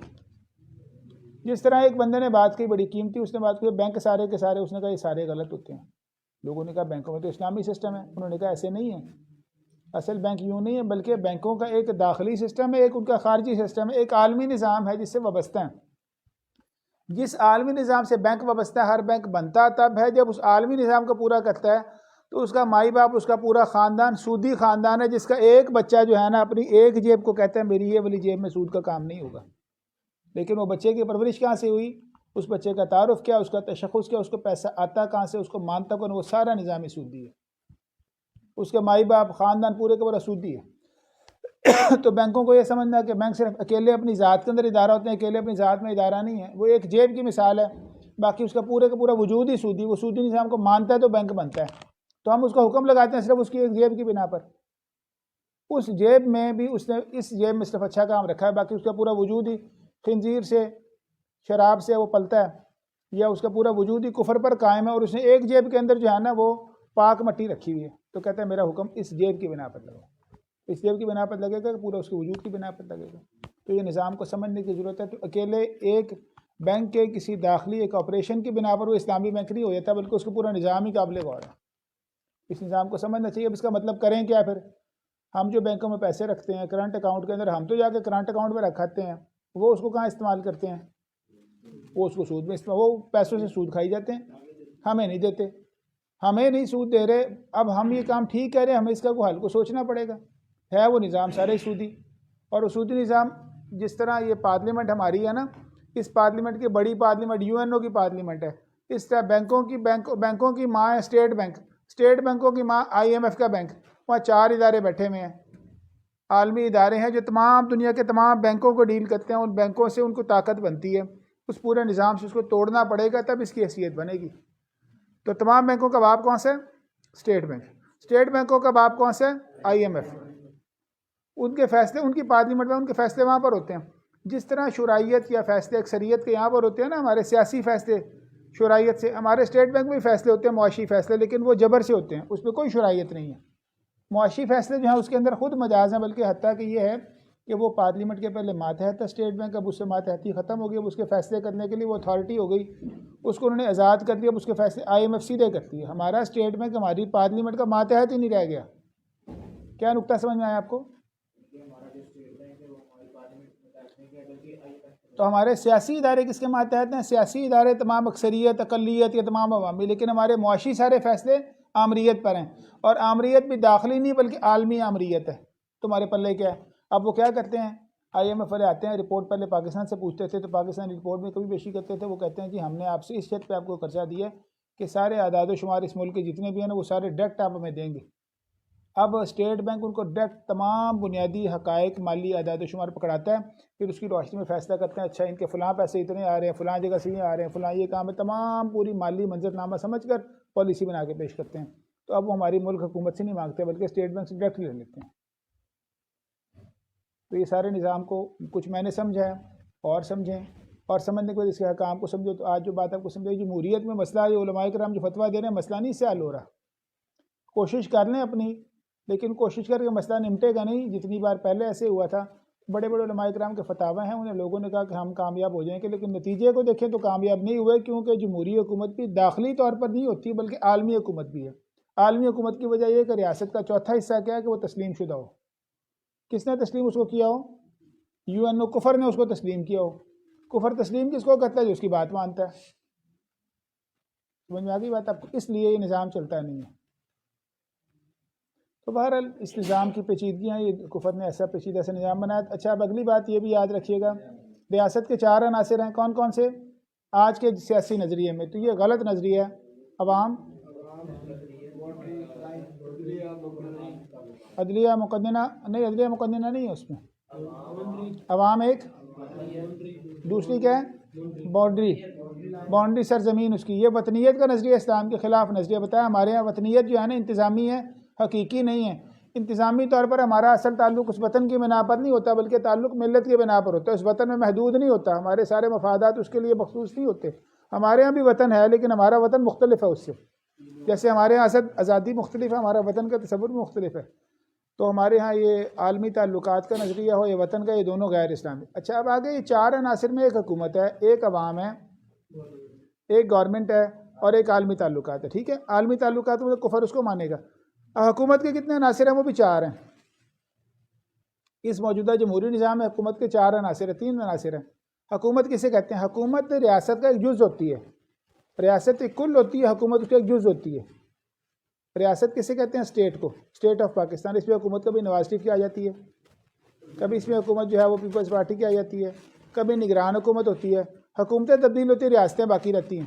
جس طرح ایک بندے نے بات کی بڑی قیمتی، اس نے بات کی بینک سارے کے سارے، اس نے کہا یہ سارے غلط ہوتے ہیں. لوگوں نے کہا بینکوں میں تو اسلامی سسٹم ہے. انہوں نے کہا ایسے نہیں ہے، اصل بینک یوں نہیں ہے، بلکہ بینکوں کا ایک داخلی سسٹم ہے، ایک ان کا خارجی سسٹم ہے، ایک عالمی نظام ہے جس سے وابستہ ہیں. جس عالمی نظام سے بینک وابستہ ہے، ہر بینک بنتا تب ہے جب اس عالمی نظام کو پورا کرتا ہے. تو اس کا مائی باپ، اس کا پورا خاندان سودی خاندان ہے، جس کا ایک بچہ جو ہے نا اپنی ایک جیب کو کہتا ہے میری یہ والی جیب میں سود کا کام نہیں ہوگا. لیکن وہ بچے کی پرورش کہاں سے ہوئی، اس بچے کا تعارف کیا، اس کا تشخص کیا، اس کو پیسہ آتا کہاں سے، اس کو مانتا کون، وہ سارا نظام سودی ہے. اس کے مائی باپ خاندان پورے کا پورا سودی ہے. تو بینکوں کو یہ سمجھنا کہ بینک صرف اکیلے اپنی ذات کے اندر ادارہ ہوتے ہیں، اکیلے اپنی ذات میں ادارہ نہیں ہے. وہ ایک جیب کی مثال ہے، باقی اس کا پورا وجود ہی سودی. وہ سودی نظام کو مانتا ہے تو بینک بنتا ہے. تو ہم اس کا حکم لگاتے ہیں صرف اس کی ایک جیب کی بنا پر. اس جیب میں بھی اس نے اس جیب میں صرف اچھا کام رکھا ہے، باقی اس کا پورا وجود ہی خنزیر سے شراب سے وہ پلتا ہے، یا اس کا پورا وجود ہی کفر پر قائم ہے، اور اس نے ایک جیب کے اندر جو ہے نا وہ پاک مٹی رکھی ہوئی ہے. تو کہتا ہے میرا حکم اس جیب کی بنا پر لگا، اس جیب کی بنا پر لگے گا، پورا اس کے وجود کی بنا پر لگے گا. تو یہ نظام کو سمجھنے کی ضرورت ہے. تو اکیلے ایک بینک کے کسی داخلی ایک آپریشن کی بنا پر وہ اسلامی بینک نہیں ہو جاتا، بلکہ اس کا پورا نظام ہی قابل غور ہے. اس نظام کو سمجھنا چاہیے. اب اس کا مطلب کریں کیا پھر؟ ہم جو بینکوں میں پیسے رکھتے ہیں کرنٹ اکاؤنٹ کے اندر، ہم تو جا کے کرنٹ اکاؤنٹ میں رکھاتے ہیں، وہ اس کو کہاں استعمال کرتے ہیں؟ وہ اس کو سود میں استعمال، وہ پیسوں سے سود کھائی جاتے ہیں، ہمیں نہیں دیتے، ہمیں نہیں سود دے رہے. اب ہم یہ کام ٹھیک کہہ رہے ہیں، ہمیں اس کا کوئی حل کو سوچنا پڑے گا. ہے وہ نظام سارے سودی، اور وہ سودی نظام جس طرح یہ پارلیمنٹ ہماری ہے نا، اس پارلیمنٹ کی بڑی پارلیمنٹ UN کی پارلیمنٹ ہے، اس طرح بینکوں کی ماں ہے اسٹیٹ بینک، اسٹیٹ بینکوں کی ماں IMF کا بینک. وہاں 4 ادارے بیٹھے ہوئے ہیں، عالمی ادارے ہیں جو تمام دنیا کے تمام بینکوں کو ڈیل کرتے ہیں. ان بینکوں سے ان کو طاقت بنتی ہے، اس پورے نظام سے اس کو توڑنا پڑے گا تب اس کی حیثیت بنے گی. تو تمام بینکوں کا باپ کون سا ہے؟ State bank. اسٹیٹ بینکوں کا باپ کون سا ہے؟ IMF. ان کے فیصلے، ان کی پارلیمنٹ میں ان کے فیصلے وہاں پر ہوتے ہیں. جس طرح شرائیت یا فیصلے اکثریت کے یہاں پر ہوتے ہیں نا، ہمارے سیاسی فیصلے شرائیت سے، ہمارے اسٹیٹ بینک میں بھی فیصلے ہوتے ہیں معاشی فیصلے، لیکن وہ جبر سے ہوتے ہیں، اس میں کوئی شرائیت نہیں ہے. معاشی فیصلے جو ہیں اس کے اندر خود مجاز ہیں، بلکہ حتیٰ کہ یہ ہے کہ وہ پارلیمنٹ کے پہلے ماتحت تھا اسٹیٹ بینک، اب اس سے ماتحتی ختم ہو گئی، اب اس کے فیصلے کرنے کے لیے وہ اتھارٹی ہو گئی، اس کو انہوں نے آزاد کر دیا، اب اس کے فیصلے IMF سیدھے کرتی ہے. ہمارا اسٹیٹ بینک ہماری پارلیمنٹ کا ماتحت ہی نہیں رہ گیا. کیا نقطہ سمجھ میں آیا آپ کو؟ تو ہمارے سیاسی ادارے کس کے ماتحت ہیں؟ سیاسی ادارے تمام اکثریت، اقلیت یا تمام عوامی، لیکن ہمارے معاشی سارے فیصلے آمریت پر ہیں، اور آمریت بھی داخلی نہیں بلکہ عالمی آمریت ہے. تمہارے پلے کیا ہے؟ اب وہ کیا کرتے ہیں؟ IMF والے آتے ہیں، رپورٹ پہلے پاکستان سے پوچھتے تھے، تو پاکستان رپورٹ میں کبھی پیشی کرتے تھے. وہ کہتے ہیں جی ہم نے آپ سے اس شرط پہ آپ کو قرضہ دیا کہ سارے اعداد و شمار اس ملک کے جتنے بھی ہیں نا وہ سارے ڈائریکٹ آپ ہمیں دیں گے. اب اسٹیٹ بینک ان کو ڈائریکٹ تمام بنیادی حقائق مالی اعداد و شمار پکڑاتا ہے، پھر اس کی روشنی میں فیصلہ کرتے ہیں اچھا ان کے فلاں پیسے اتنے آ رہے ہیں، فلاں جگہ سے یہ آ رہے ہیں، فلاں یہ کام ہے، تمام پوری مالی منظرنامہ سمجھ کر پالیسی بنا کے پیش کرتے ہیں. تو اب وہ ہماری ملک حکومت سے نہیں مانگتے بلکہ اسٹیٹ بینک سے ڈائریکٹ لے لیتے ہیں. تو یہ سارے نظام کو کچھ میں نے سمجھا ہے، اور سمجھیں، اور سمجھنے کے بعد اس کے حکام کو سمجھو. تو آج جو بات آپ کو سمجھائی، جمہوریت میں مسئلہ یہ علماء کرام جو فتویٰ دے رہے ہیں، مسئلہ نہیں اس سے حل ہو رہا. کوشش کر لیں اپنی، لیکن کوشش کر کے مسئلہ نمٹے گا نہیں. جتنی بار پہلے ایسے ہوا تھا، بڑے بڑے علماء کرام کے فتاوی ہیں، انہیں لوگوں نے کہا کہ ہم کامیاب ہو جائیں گے، لیکن نتیجے کو دیکھیں تو کامیاب نہیں ہوئے، کیونکہ جمہوری حکومت بھی داخلی طور پر نہیں ہوتی بلکہ عالمی حکومت بھی ہے. عالمی حکومت کی وجہ یہ کہ ریاست کا چوتھا حصہ کیا ہے کہ وہ تسلیم شدہ ہو. کس نے تسلیم اس کو کیا ہو؟ UN کفر نے اس کو تسلیم کیا ہو. کفر تسلیم کس کو کرتا ہے؟ جو اس کی بات مانتا ہے. سمجھ میں آ گئی بات آپ کو؟ اس لیے یہ نظام چلتا نہیں ہے. تو بہرحال اس نظام کی پیچیدگیاں، یہ کفر نے ایسا پیچیدہ سے نظام بنایا. اچھا اب اگلی بات یہ بھی یاد رکھیے گا، ریاست کے 4 عناصر ہیں. کون کون سے؟ آج کے سیاسی نظریے میں تو یہ غلط نظریہ ہے. عوام، عدلیہ مقننہ نہیں، عدلیہ مقننہ نہیں ہے اس میں. عوام ایک، دوسری کیا ہے؟ باؤنڈری سرزمین اس کی. یہ وطنیت کا نظریہ اسلام کے خلاف نظریہ. بتایا ہمارے یہاں وطنیت جو ہے نا انتظامی ہے، حقیقی نہیں ہے. انتظامی طور پر ہمارا اصل تعلق اس وطن کی بنا پر نہیں ہوتا بلکہ تعلق ملت کی بنا پر ہوتا ہے. اس وطن میں محدود نہیں ہوتا، ہمارے سارے مفادات اس کے لیے مخصوص نہیں ہوتے. ہمارے یہاں بھی وطن ہے لیکن ہمارا وطن مختلف ہے اس سے. جیسے ہمارے یہاں آزادی مختلف ہے، ہمارا وطن کا تصور بھی مختلف ہے. تو ہمارے ہاں یہ عالمی تعلقات کا نظریہ ہو، یہ وطن کا، یہ دونوں غیر اسلامی. اچھا اب آگے یہ 4 عناصر میں ایک حکومت ہے، ایک عوام ہے، ایک گورنمنٹ ہے، اور ایک عالمی تعلقات ہے. ٹھیک ہے، عالمی تعلقات میں کفر اس کو مانے گا. حکومت کے کتنے عناصر ہیں؟ وہ بھی 4 ہیں. اس موجودہ جمہوری نظام میں حکومت کے 4 عناصر ہیں، 3 عناصر ہیں. حکومت کسے کہتے ہیں؟ حکومت ریاست کا ایک جز ہوتی ہے. ریاست ایک کل ہوتی ہے، حکومت اس کا ایک جز ہوتی ہے. ریاست کسے کہتے ہیں؟ اسٹیٹ کو. اسٹیٹ آف پاکستان، اس میں حکومت کبھی نواز شریف کی آ جاتی ہے، کبھی اس میں حکومت جو ہے وہ پیپلز پارٹی کی آ جاتی ہے، کبھی نگران حکومت ہوتی ہے. حکومتیں تبدیل ہوتی ہیں، ریاستیں باقی رہتی ہیں.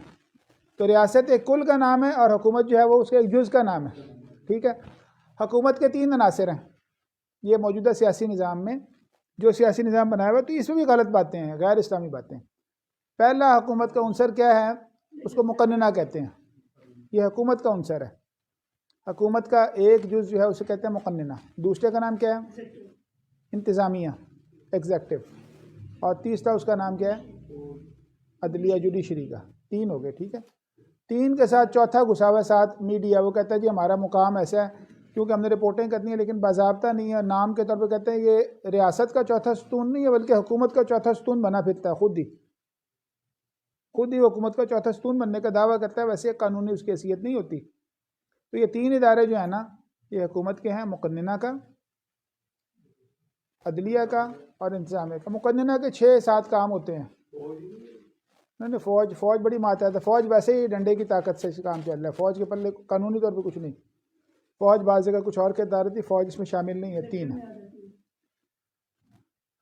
تو ریاست ایک کل کا نام ہے اور حکومت جو ہے وہ اس کے ایک جز کا نام ہے. ٹھیک ہے. حکومت کے 3 عناصر ہیں یہ موجودہ سیاسی نظام میں. جو سیاسی نظام بنایا ہوا ہے تو اس میں بھی غلط باتیں ہیں، غیر اسلامی باتیں. پہلا حکومت کا عنصر کیا ہے؟ اس کو مقننہ کہتے ہیں. یہ حکومت کا عنصر ہے. حکومت کا ایک جز جو ہے اسے کہتے ہیں مقننہ، دوسرے کا نام کیا ہے انتظامیہ ایگزیکٹو، اور تیسرا اس کا نام کیا ہے عدلیہ جوڈیشری کا. 3 ہو گئے. ٹھیک ہے، 3 کے ساتھ چوتھا گھسا ہوا ہے ساتھ میڈیا. وہ کہتا ہے جی ہمارا مقام ایسا ہے کیونکہ ہم نے رپورٹیں کرنی ہے، لیکن باضابطہ نہیں ہے. نام کے طور پہ کہتے ہیں یہ ریاست کا چوتھا ستون نہیں ہے بلکہ حکومت کا چوتھا ستون بنا پھرتا ہے. خود ہی حکومت کا چوتھا ستون بننے کا دعویٰ کرتا ہے. ویسے قانونی اس کی حیثیت نہیں ہوتی. تو یہ 3 ادارے جو ہیں نا یہ حکومت کے ہیں، مقننہ کا، عدلیہ کا اور انتظامیہ کا. مقننہ کے 6-7 کام ہوتے ہیں. نہیں فوج بڑی ماتحت ہے. فوج ویسے ہی ڈنڈے کی طاقت سے کام چل رہا ہے. فوج کے پلے قانونی طور پہ کچھ نہیں. فوج بعض جگہ کچھ اور کردار ہوتی، فوج اس میں شامل نہیں ہے. 3 ہے.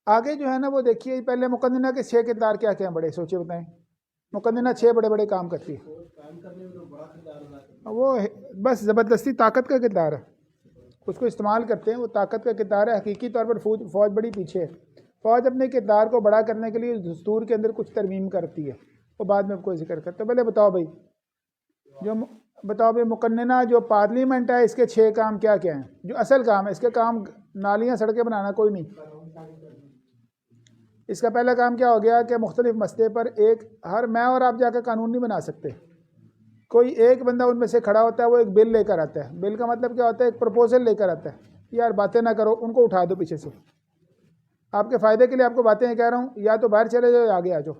آگے جو ہے نا وہ دیکھیے پہلے مقننہ کے 6 کردار کیا کیا ہیں بڑے، سوچے بتائیں. مقننہ 6 بڑے بڑے کام کرتی ہے. وہ بس زبردستی طاقت کا کردار ہے، اس کو استعمال کرتے ہیں، وہ طاقت کا کردار ہے. حقیقی طور پر فوج بڑی پیچھے ہے. فوج اپنے کردار کو بڑا کرنے کے لیے دستور کے اندر کچھ ترمیم کرتی ہے، وہ بعد میں کوئی ذکر کرتا ہے. پہلے بتاؤ بھائی مقننہ جو پارلیمنٹ ہے اس کے 6 کام کیا کیا ہیں جو اصل کام ہے. اس کے کام نالیاں سڑکیں بنانا کوئی نہیں. اس کا پہلا کام کیا ہو گیا کہ مختلف مسئلے پر میں اور آپ جا کے قانون نہیں بنا سکتے. کوئی ایک بندہ ان میں سے کھڑا ہوتا ہے، وہ ایک بل لے کر آتا ہے. بل کا مطلب کیا ہوتا ہے؟ ایک پروپوزل لے کر آتا ہے. یار باتیں نہ کرو، ان کو اٹھا دو پیچھے سے. آپ کے فائدے کے لیے آپ کو باتیں کہہ رہا ہوں، یا تو باہر چلے جاؤ یا آگے آ جاؤ.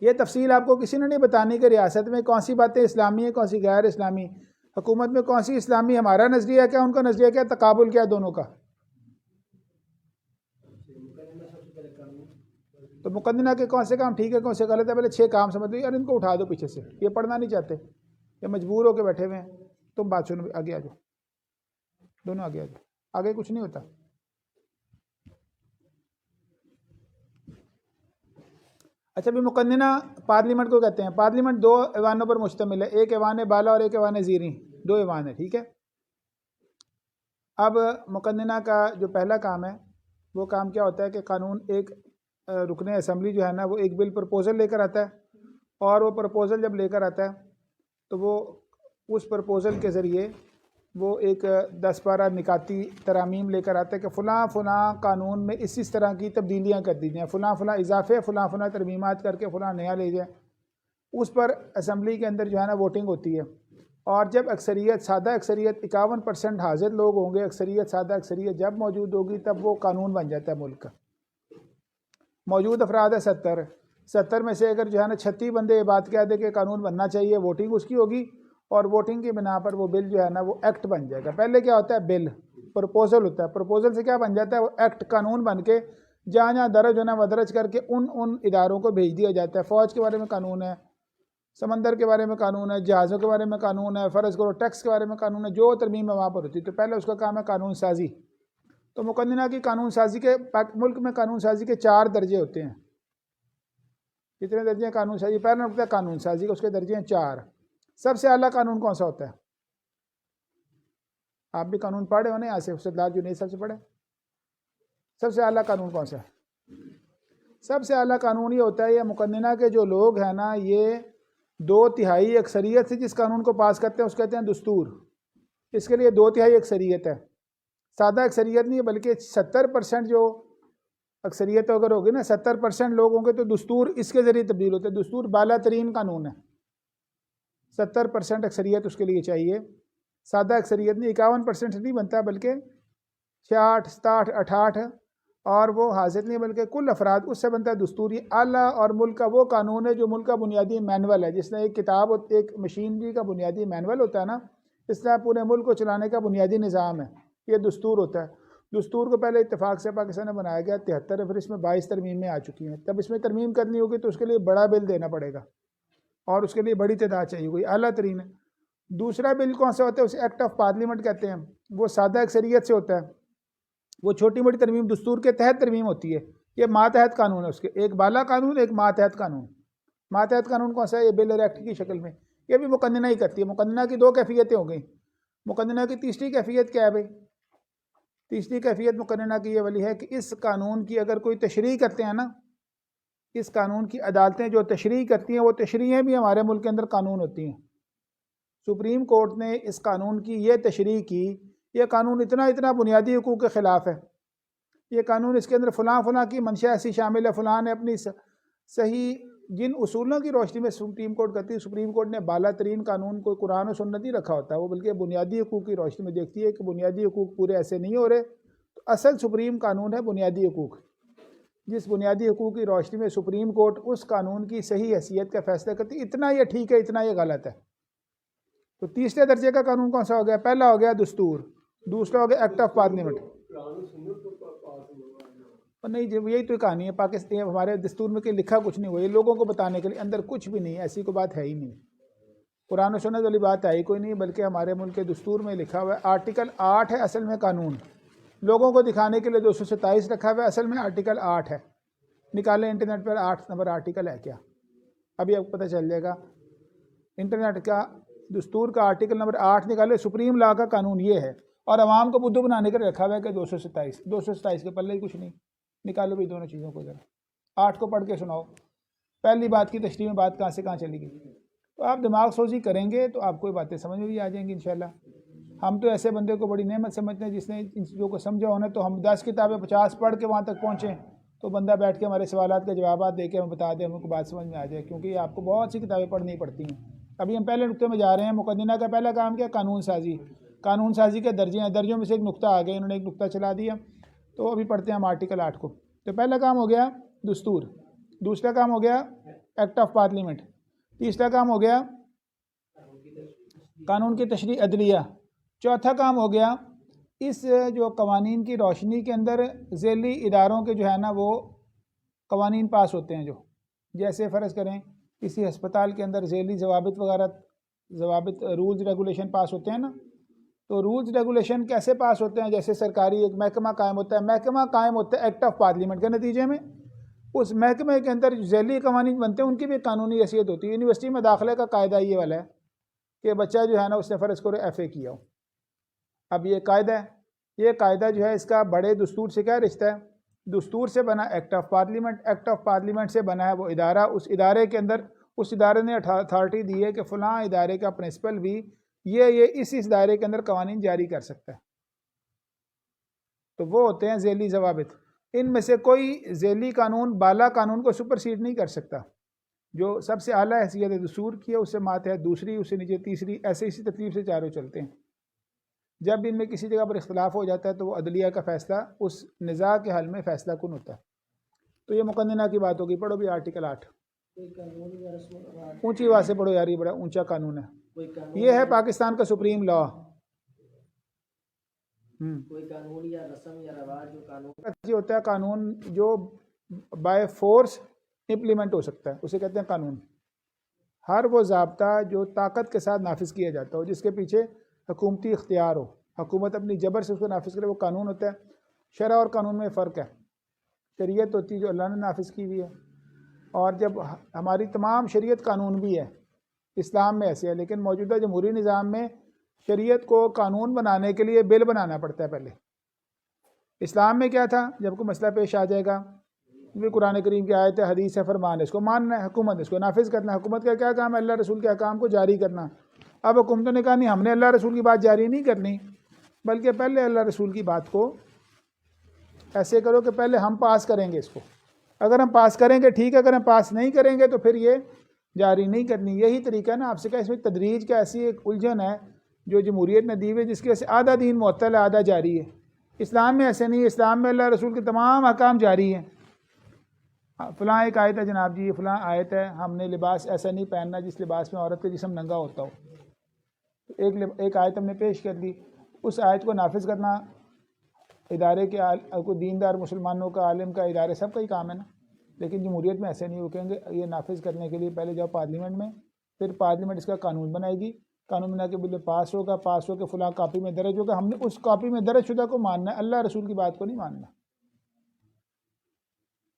یہ تفصیل آپ کو کسی نے نہیں بتانی کہ ریاست میں کون سی باتیں اسلامی ہیں کون سی غیر اسلامی، حکومت میں کون سی اسلامی. ہمارا نظریہ کیا، ان کا نظریہ کیا، تقابل کیا دونوں کا. تو مقننہ کے کون سے کام ٹھیک ہے کون سے غلط ہے، پہلے 6 کام سمجھ لو. یار ان کو اٹھا دو پیچھے سے، یہ پڑھنا نہیں چاہتے، یہ مجبور ہو کے بیٹھے ہوئے ہیں. تم بات سنو، آگے آ جاؤ، دونوں آگے آ جاؤ. آگے کچھ نہیں ہوتا. اچھا بھی مقننہ پارلیمنٹ کو کہتے ہیں. پارلیمنٹ 2 ایوانوں پر مشتمل ہے، ایک ایوان بالا اور ایک ایوان زیریں. 2 ایوان ہے. ٹھیک ہے. اب مقننہ کا جو پہلا کام ہے وہ کام کیا ہوتا ہے کہ قانون ایک رکن اسمبلی جو ہے نا وہ ایک بل پرپوزل لے کر آتا ہے، اور وہ پرپوزل جب لے کر آتا ہے تو وہ اس پرپوزل کے ذریعے وہ ایک 10-12 نکاتی ترامیم لے کر آتا ہے کہ فلاں قانون میں اس طرح کی تبدیلیاں کر دی جائیں، فلاں اضافے، فلاں ترمیمات کر کے فلاں نیا لے جائیں. اس پر اسمبلی کے اندر جو ہے نا ووٹنگ ہوتی ہے، اور جب اکثریت سادہ اکثریت 51% حاضر لوگ ہوں گے، اکثریت سادہ اکثریت جب موجود ہوگی تب وہ قانون بن جاتا ہے ملک کا. موجود افراد ہے 70 میں سے اگر جو ہے نا 36 بندے یہ بات کہہ دے کہ قانون بننا چاہیے، ووٹنگ اس کی ہوگی، اور ووٹنگ کی بنا پر وہ بل جو ہے نا وہ ایکٹ بن جائے گا. پہلے کیا ہوتا ہے؟ بل. پرپوزل ہوتا ہے. پرپوزل سے کیا بن جاتا ہے؟ وہ ایکٹ، قانون بن کے جہاں درج ہونا مدرج کر کے ان اداروں کو بھیج دیا جاتا ہے. فوج کے بارے میں قانون ہے، سمندر کے بارے میں قانون ہے، جہازوں کے بارے میں قانون ہے، فرض کرو ٹیکس کے بارے میں قانون ہے، جو ترمیم وہاں پر ہوتی ہے. تو پہلے اس کا کام ہے قانون سازی. تو مقننہ کی قانون سازی کے ملک میں قانون سازی کے 4 درجے ہوتے ہیں. کتنے درجے ہیں قانون سازی؟ پہلا نقطہ قانون سازی کا، اس کے درجے ہیں 4. سب سے اعلیٰ قانون کون سا ہوتا ہے؟ آپ بھی قانون پڑھے ہونے یہاں سے استدلال جو نہیں سب سے پڑھے. سب سے اعلیٰ قانون کون سا ہے؟ سب سے اعلیٰ قانون یہ ہوتا ہے، یہ مقننہ کے جو لوگ ہیں نا یہ 2/3 اکثریت سے جس قانون کو پاس کرتے ہیں اس کہتے ہیں دستور. اس کے لیے 2/3 اکثریت ہے، سادہ اکثریت نہیں ہے بلکہ 70% جو اکثریت اگر ہوگی نا 70% لوگ ہوں گے تو دستور اس کے ذریعے تبدیل ہوتا ہے. دستور بالا ترین قانون ہے، 70% اکثریت اس کے لیے چاہیے. سادہ اکثریت نہیں، 51% نہیں بنتا بلکہ 66 67 68 اور وہ حاضر نہیں بلکہ کل افراد اس سے بنتا ہے دستور. یہ اعلیٰ اور ملک کا وہ قانون ہے جو ملک کا بنیادی مینول ہے. جس نے ایک کتاب ایک مشینری کا بنیادی مینول ہوتا ہے نا، اس طرح پورے ملک کو چلانے کا بنیادی نظام ہے، یہ دستور ہوتا ہے. دستور کو پہلے اتفاق سے پاکستان میں بنایا گیا 73، پھر اس میں 22 ترمیمیں آ چکی ہیں. تب اس میں ترمیم کرنی ہوگی تو اس کے لیے بڑا بل دینا پڑے گا اور اس کے لیے بڑی تعداد چاہیے ہوگی، اعلیٰ ترین ہے. دوسرا بل کون سا ہوتا ہے؟ اسے ایکٹ آف پارلیمنٹ کہتے ہیں. وہ سادہ اکثریت سے ہوتا ہے، وہ چھوٹی بڑی ترمیم دستور کے تحت ترمیم ہوتی ہے. یہ ماتحت قانون ہے، اس کے ایک بالا قانون ایک ماتحت قانون. ماتحت قانون کون سا ہے؟ یہ بل اور ایکٹ کی شکل میں. یہ بھی مقننہ ہی کرتی ہے. مقننہ کی 2 کیفیتیں ہو گئیں. مقننہ کی تیسری کیفیت کیا ہے بھائی؟ تیسری کیفیت مقننہ کی یہ والی ہے کہ اس قانون کی اگر کوئی تشریح کرتے ہیں نا اس قانون کی عدالتیں جو تشریح کرتی ہیں وہ تشریحیں بھی ہمارے ملک کے اندر قانون ہوتی ہیں۔ سپریم کورٹ نے اس قانون کی یہ تشریح کی، یہ قانون اتنا بنیادی حقوق کے خلاف ہے، یہ قانون اس کے اندر فلاں کی منشا ایسی شامل ہے، فلاں نے اپنی صحیح جن اصولوں کی روشنی میں سپریم کورٹ کرتی ہے۔ سپریم کورٹ نے بالا ترین قانون کو قرآن و سنت نہیں رکھا ہوتا، وہ بلکہ بنیادی حقوق کی روشنی میں دیکھتی ہے کہ بنیادی حقوق پورے ایسے نہیں ہو رہے، تو اصل سپریم قانون ہے بنیادی حقوق۔ جس بنیادی حقوق کی روشنی میں سپریم کورٹ اس قانون کی صحیح حیثیت کا فیصلہ کرتی ہے، اتنا یہ ٹھیک ہے، اتنا یہ غلط ہے۔ تو تیسرے درجے کا قانون کون سا ہو گیا؟ پہلا ہو گیا دستور، دوسرا ہو گیا ایکٹ آف پارلیمنٹ۔ نہیں جی، یہی تو کہانی ہے پاکستان، ہمارے دستور میں کہ لکھا کچھ نہیں ہوا، یہ لوگوں کو بتانے کے لیے، اندر کچھ بھی نہیں، ایسی کوئی بات ہے ہی نہیں، قرآن و سنت والی بات ہے ہی کوئی نہیں، بلکہ ہمارے ملک کے دستور میں لکھا ہوا ہے آرٹیکل 8 ہے اصل میں قانون، لوگوں کو دکھانے کے لیے 227 رکھا ہوا ہے، اصل میں آرٹیکل 8 ہے۔ نکالیں انٹرنیٹ پر 8 نمبر آرٹیکل ہے کیا، ابھی آپ کو پتہ چل جائے گا۔ انٹرنیٹ کا دستور کا آرٹیکل نمبر 8 نکالے، سپریم لا کا قانون یہ ہے، اور عوام کو بدھو بنانے کے لیے رکھا ہوا ہے کہ 227 کے پلے ہی کچھ نہیں۔ نکالو بھی دونوں چیزوں کو ذرا، 8 کو پڑھ کے سناؤ، پہلی بات کی تشریح میں بات کہاں سے کہاں چلی گئی۔ تو آپ دماغ سوزی کریں گے تو آپ کو یہ باتیں سمجھ میں بھی آ جائیں گی انشاءاللہ۔ ہم تو ایسے بندے کو بڑی نعمت سمجھتے ہیں جس نے ان چیزوں کو سمجھا ہونا، تو ہم 10 کتابیں 50 پڑھ کے وہاں تک پہنچیں تو بندہ بیٹھ کے ہمارے سوالات کے جوابات دے کے ہمیں بتا دے، ہم کو بات سمجھ میں آ جائے، کیونکہ آپ کو بہت سی کتابیں پڑھنی پڑتی ہیں۔ ابھی ہم پہلے نقطے میں جا رہے ہیں، مقدمہ کا پہلا کام کیا؟ قانون سازی۔ قانون سازی کے درجے ہیں، درجوں میں سے ایک نقطہ آ گیا، انہوں نے ایک نقطہ چلا دیا، تو ابھی پڑھتے ہیں ہم آرٹیکل 8 کو۔ تو پہلا کام ہو گیا دستور، دوسرا کام ہو گیا ایکٹ آف پارلیمنٹ، تیسرا کام ہو گیا قانون کی تشریح عدلیہ، چوتھا کام ہو گیا اس جو قوانین کی روشنی کے اندر ذیلی اداروں کے جو ہے نا وہ قوانین پاس ہوتے ہیں، جو جیسے فرض کریں کسی ہسپتال کے اندر ذیلی ضوابط وغیرہ، ضوابط رولز ریگولیشن پاس ہوتے ہیں نا، تو رولز ریگولیشن کیسے پاس ہوتے ہیں؟ جیسے سرکاری ایک محکمہ قائم ہوتا ہے، محکمہ قائم ہوتا ہے ایکٹ آف پارلیمنٹ کے نتیجے میں، اس محکمے کے اندر ذیلی قوانین بنتے ہیں، ان کی بھی قانونی حیثیت ہوتی ہے۔ یونیورسٹی میں داخلے کا قاعدہ یہ والا ہے کہ بچہ جو ہے نا اس نے فرض کرو ایف اے کیا ہو، اب یہ قاعدہ ہے، یہ قاعدہ جو ہے اس کا بڑے دستور سے کیا رشتہ ہے؟ دستور سے بنا act of parliament, act of parliament سے بنا ہے وہ ادارہ، اس ادارے کے اندر اس ادارے نے اتھارٹی دی ہے کہ فلاں ادارے کا پرنسپل بھی یہ اس ادارے کے اندر قوانین جاری کر سکتا ہے، تو وہ ہوتے ہیں ذیلی ضوابط۔ ان میں سے کوئی ذیلی قانون بالا قانون کو سپرسیڈ نہیں کر سکتا، جو سب سے اعلیٰ حیثیت دستور کی ہے اس سے ماتحت دوسری، اس سے نیچے تیسری، ایسے اسی ترتیب سے چاروں چلتے ہیں۔ جب ان میں کسی جگہ پر اختلاف ہو جاتا ہے تو وہ عدلیہ کا فیصلہ اس نزاع کے حل میں فیصلہ کن ہوتا ہے۔ تو یہ مقننہ کی بات ہوگی، پڑھو بھی آرٹیکل 8، اونچی آواز سے پڑھو یار، یہ بڑا اونچا قانون ہے، یہ ہے پاکستان کا سپریم لا۔ کوئی قانون یا رسم یا رواج جو قانون ہوتا ہے قانون جو بائی فورس امپلیمنٹ ہو سکتا ہے، اسے کہتے ہیں قانون۔ ہر وہ ضابطہ جو طاقت کے ساتھ نافذ کیا جاتا ہو، جس کے پیچھے حکومتی اختیار ہو، حکومت اپنی جبر سے اس کو نافذ کرے، وہ قانون ہوتا ہے۔ شرع اور قانون میں فرق ہے، شریعت ہوتی ہے جو اللہ نے نافذ کی ہوئی ہے، اور جب ہماری تمام شریعت قانون بھی ہے، اسلام میں ایسے ہے، لیکن موجودہ جمہوری نظام میں شریعت کو قانون بنانے کے لیے بل بنانا پڑتا ہے پہلے۔ اسلام میں کیا تھا؟ جب کوئی مسئلہ پیش آ جائے گا، یہ قرآن کریم کی آیت ہے، حدیث ہے، فرمان ہے، اس کو ماننا ہے، حکومت نے اس کو نافذ کرنا ہے۔ حکومت کا کیا کام ہے؟ اللہ رسول کے احکام کو جاری کرنا۔ اب حکومتوں نے کہا نہیں، ہم نے اللہ رسول کی بات جاری نہیں کرنی، بلکہ پہلے اللہ رسول کی بات کو ایسے کرو کہ پہلے ہم پاس کریں گے اس کو، اگر ہم پاس کریں گے ٹھیک ہے، اگر ہم پاس نہیں کریں گے تو پھر یہ جاری نہیں کرنی۔ یہی طریقہ ہے نا، آپ سے کہا اس میں تدریج کا ایسی ایک الجھن ہے جو جمہوریت نے دی ہوئی، جس کی وجہ سے آدھا دین معطل ہے، آدھا جاری ہے۔ اسلام میں ایسے نہیں ہے، اسلام میں اللہ رسول کے تمام احکام جاری ہیں۔ فلاں ایک آیت ہے جناب جی، فلاں آیت ہے، ہم نے لباس ایسا نہیں پہننا جس لباس میں عورت کا جسم ننگا ہوتا ہو، ایک آیت ہم نے پیش کر دی، اس آیت کو نافذ کرنا ادارے کے کوئی دیندار مسلمانوں کا، عالم کا، ادارے سب کا ہی کام ہے نا۔ لیکن جمہوریت میں ایسے نہیں، وہ کہیں گے یہ نافذ کرنے کے لیے پہلے جاؤ پارلیمنٹ میں، پھر پارلیمنٹ اس کا قانون بنائے گی، قانون بنا کے بل پاس ہوگا، پاس ہو کے فلاں کاپی میں درج ہوگا، ہم نے اس کاپی میں درج شدہ کو ماننا ہے، اللہ رسول کی بات کو نہیں ماننا۔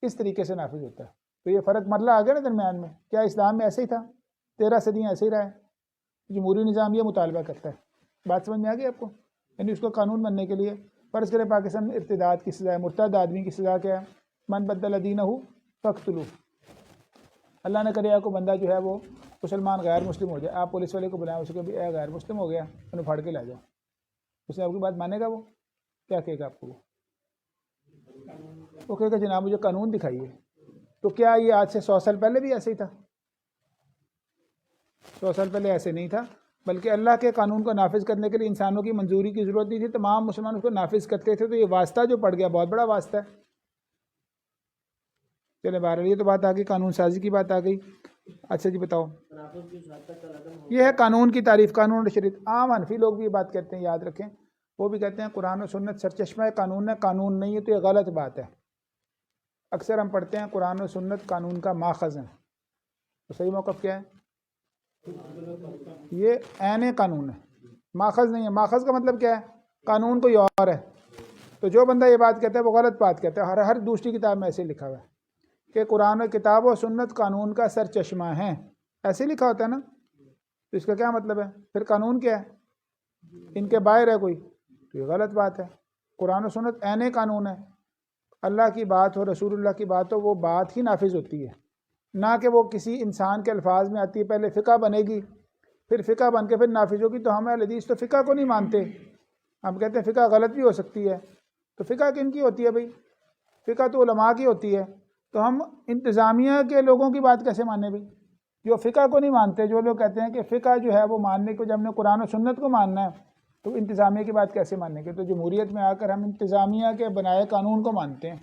اس طریقے سے نافذ ہوتا ہے۔ تو یہ فرق مرلہ آ گیا نا درمیان میں، کیا اسلام میں ایسے ہی تھا؟ 13 صدیاں ایسے ہی رہا ہے۔ جمہوری نظام یہ مطالبہ کرتا ہے، بات سمجھ میں آ گئی آپ کو؟ یعنی اس کو قانون بننے کے لیے فرض کریں پاکستان میں ارتداد کی سزا ہے، مرتد آدمی کی سزا کیا ہے؟ من بدل دینہ فاقتلوہ، اللہ نے کرے کو بندہ جو ہے وہ مسلمان غیر مسلم ہو جائے, آپ پولیس والے کو بلائیں, اسے کہ بھی اے غیر مسلم ہو گیا, انہیں پھاڑ کے لا جاؤ, اس نے آپ کی بات مانے گا؟ وہ کیا کہے گا آپ کو؟ وہ کہے گا جناب مجھے قانون دکھائیے. تو کیا یہ آج سے 100 سال پہلے بھی ایسے ہی تھا؟ 100 سال پہلے ایسے نہیں تھا, بلکہ اللہ کے قانون کو نافذ کرنے کے لیے انسانوں کی منظوری کی ضرورت نہیں تھی, تمام مسلمان اس کو نافذ کرتے تھے. تو یہ واسطہ جو پڑ گیا بہت بڑا واسطہ ہے. چلے بہرحال یہ تو بات آ گئی, قانون سازی کی بات آ گئی. اچھا جی بتاؤ, یہ ہے قانون کی تعریف. قانون اور شریعت, عام حنفی لوگ بھی یہ بات کہتے ہیں, یاد رکھیں, وہ بھی کہتے ہیں قرآن و سنت سرچشمہ قانون ہے, قانون نہیں ہے. تو یہ غلط بات ہے. اکثر ہم پڑھتے ہیں قرآن و سنت قانون کا ماخذ ہے, تو صحیح موقف کیا ہے؟ یہ عین قانون ہے, ماخذ نہیں ہے. ماخذ کا مطلب کیا ہے؟ قانون کوئی اور ہے. تو جو بندہ یہ بات کہتا ہے وہ غلط بات کہتا ہے. ہر دوسری کتاب میں ایسے لکھا ہوا ہے کہ قرآن و کتاب و سنت قانون کا سر چشمہ ہے, ایسے لکھا ہوتا ہے نا. تو اس کا کیا مطلب ہے؟ پھر قانون کیا ہے؟ ان کے باہر ہے کوئی, تو یہ غلط بات ہے. قرآن و سنت عین قانون ہے. اللہ کی بات ہو, رسول اللہ کی بات ہو, وہ بات ہی نافذ ہوتی ہے, نہ کہ وہ کسی انسان کے الفاظ میں آتی ہے. پہلے فقہ بنے گی, پھر فقہ بن کے پھر نافذ ہوگی. تو ہم اہل حدیث تو فقہ کو نہیں مانتے, ہم کہتے ہیں فقہ غلط بھی ہو سکتی ہے. تو فقہ کن کی ہوتی ہے بھائی؟ فقہ تو علماء کی ہوتی ہے. تو ہم انتظامیہ کے لوگوں کی بات کیسے مانیں بھائی, جو فقہ کو نہیں مانتے؟ جو لوگ کہتے ہیں کہ فقہ جو ہے وہ ماننے کو, جب ہم نے قرآن و سنت کو ماننا ہے تو انتظامیہ کی بات کیسے مانیں گے؟ تو جمہوریت میں آ کر ہم انتظامیہ کے بنائے قانون کو مانتے ہیں.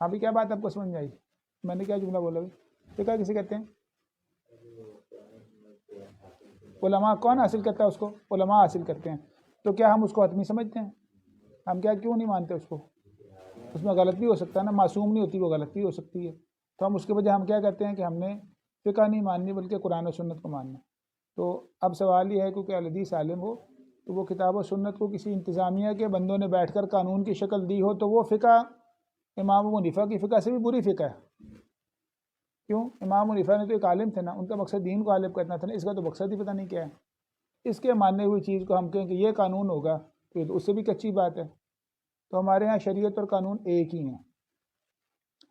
ابھی کیا بات آپ کو سمجھ میں آئی؟ میں نے کیا جملہ بولا بھائی؟ فقہ کسے کہتے ہیں؟ علماء. کون حاصل کرتا ہے اس کو؟ علماء حاصل کرتے ہیں. تو کیا ہم اس کو حتمی سمجھتے ہیں؟ ہم کیوں نہیں مانتے اس کو؟ اس میں غلط بھی ہو سکتا ہے نا, معصوم نہیں ہوتی, وہ غلط بھی ہو سکتی ہے. تو ہم اس کے وجہ ہم کیا کہتے ہیں کہ ہم نے فقہ نہیں ماننی بلکہ قرآن و سنت کو ماننا. تو اب سوال یہ ہے کہ اہل حدیث عالم ہو تو وہ کتاب و سنت کو کسی انتظامیہ کے بندوں نے بیٹھ کر قانون کی شکل دی ہو, تو وہ فقہ امام ابو حنیفہ کی فقہ سے بھی بری فقہ ہے. کیوں؟ امام ابو حنیفہ نے تو ایک عالم تھے نا, ان کا مقصد دین کو غالب کرنا تھا نا. اس کا تو مقصد ہی پتہ نہیں کیا ہے. اس کے ماننے ہوئی چیز کو ہم کہیں کہ یہ قانون ہوگا, تو یہ تو اس سے بھی کچی بات ہے. تو ہمارے ہاں شریعت اور قانون ایک ہی ہیں,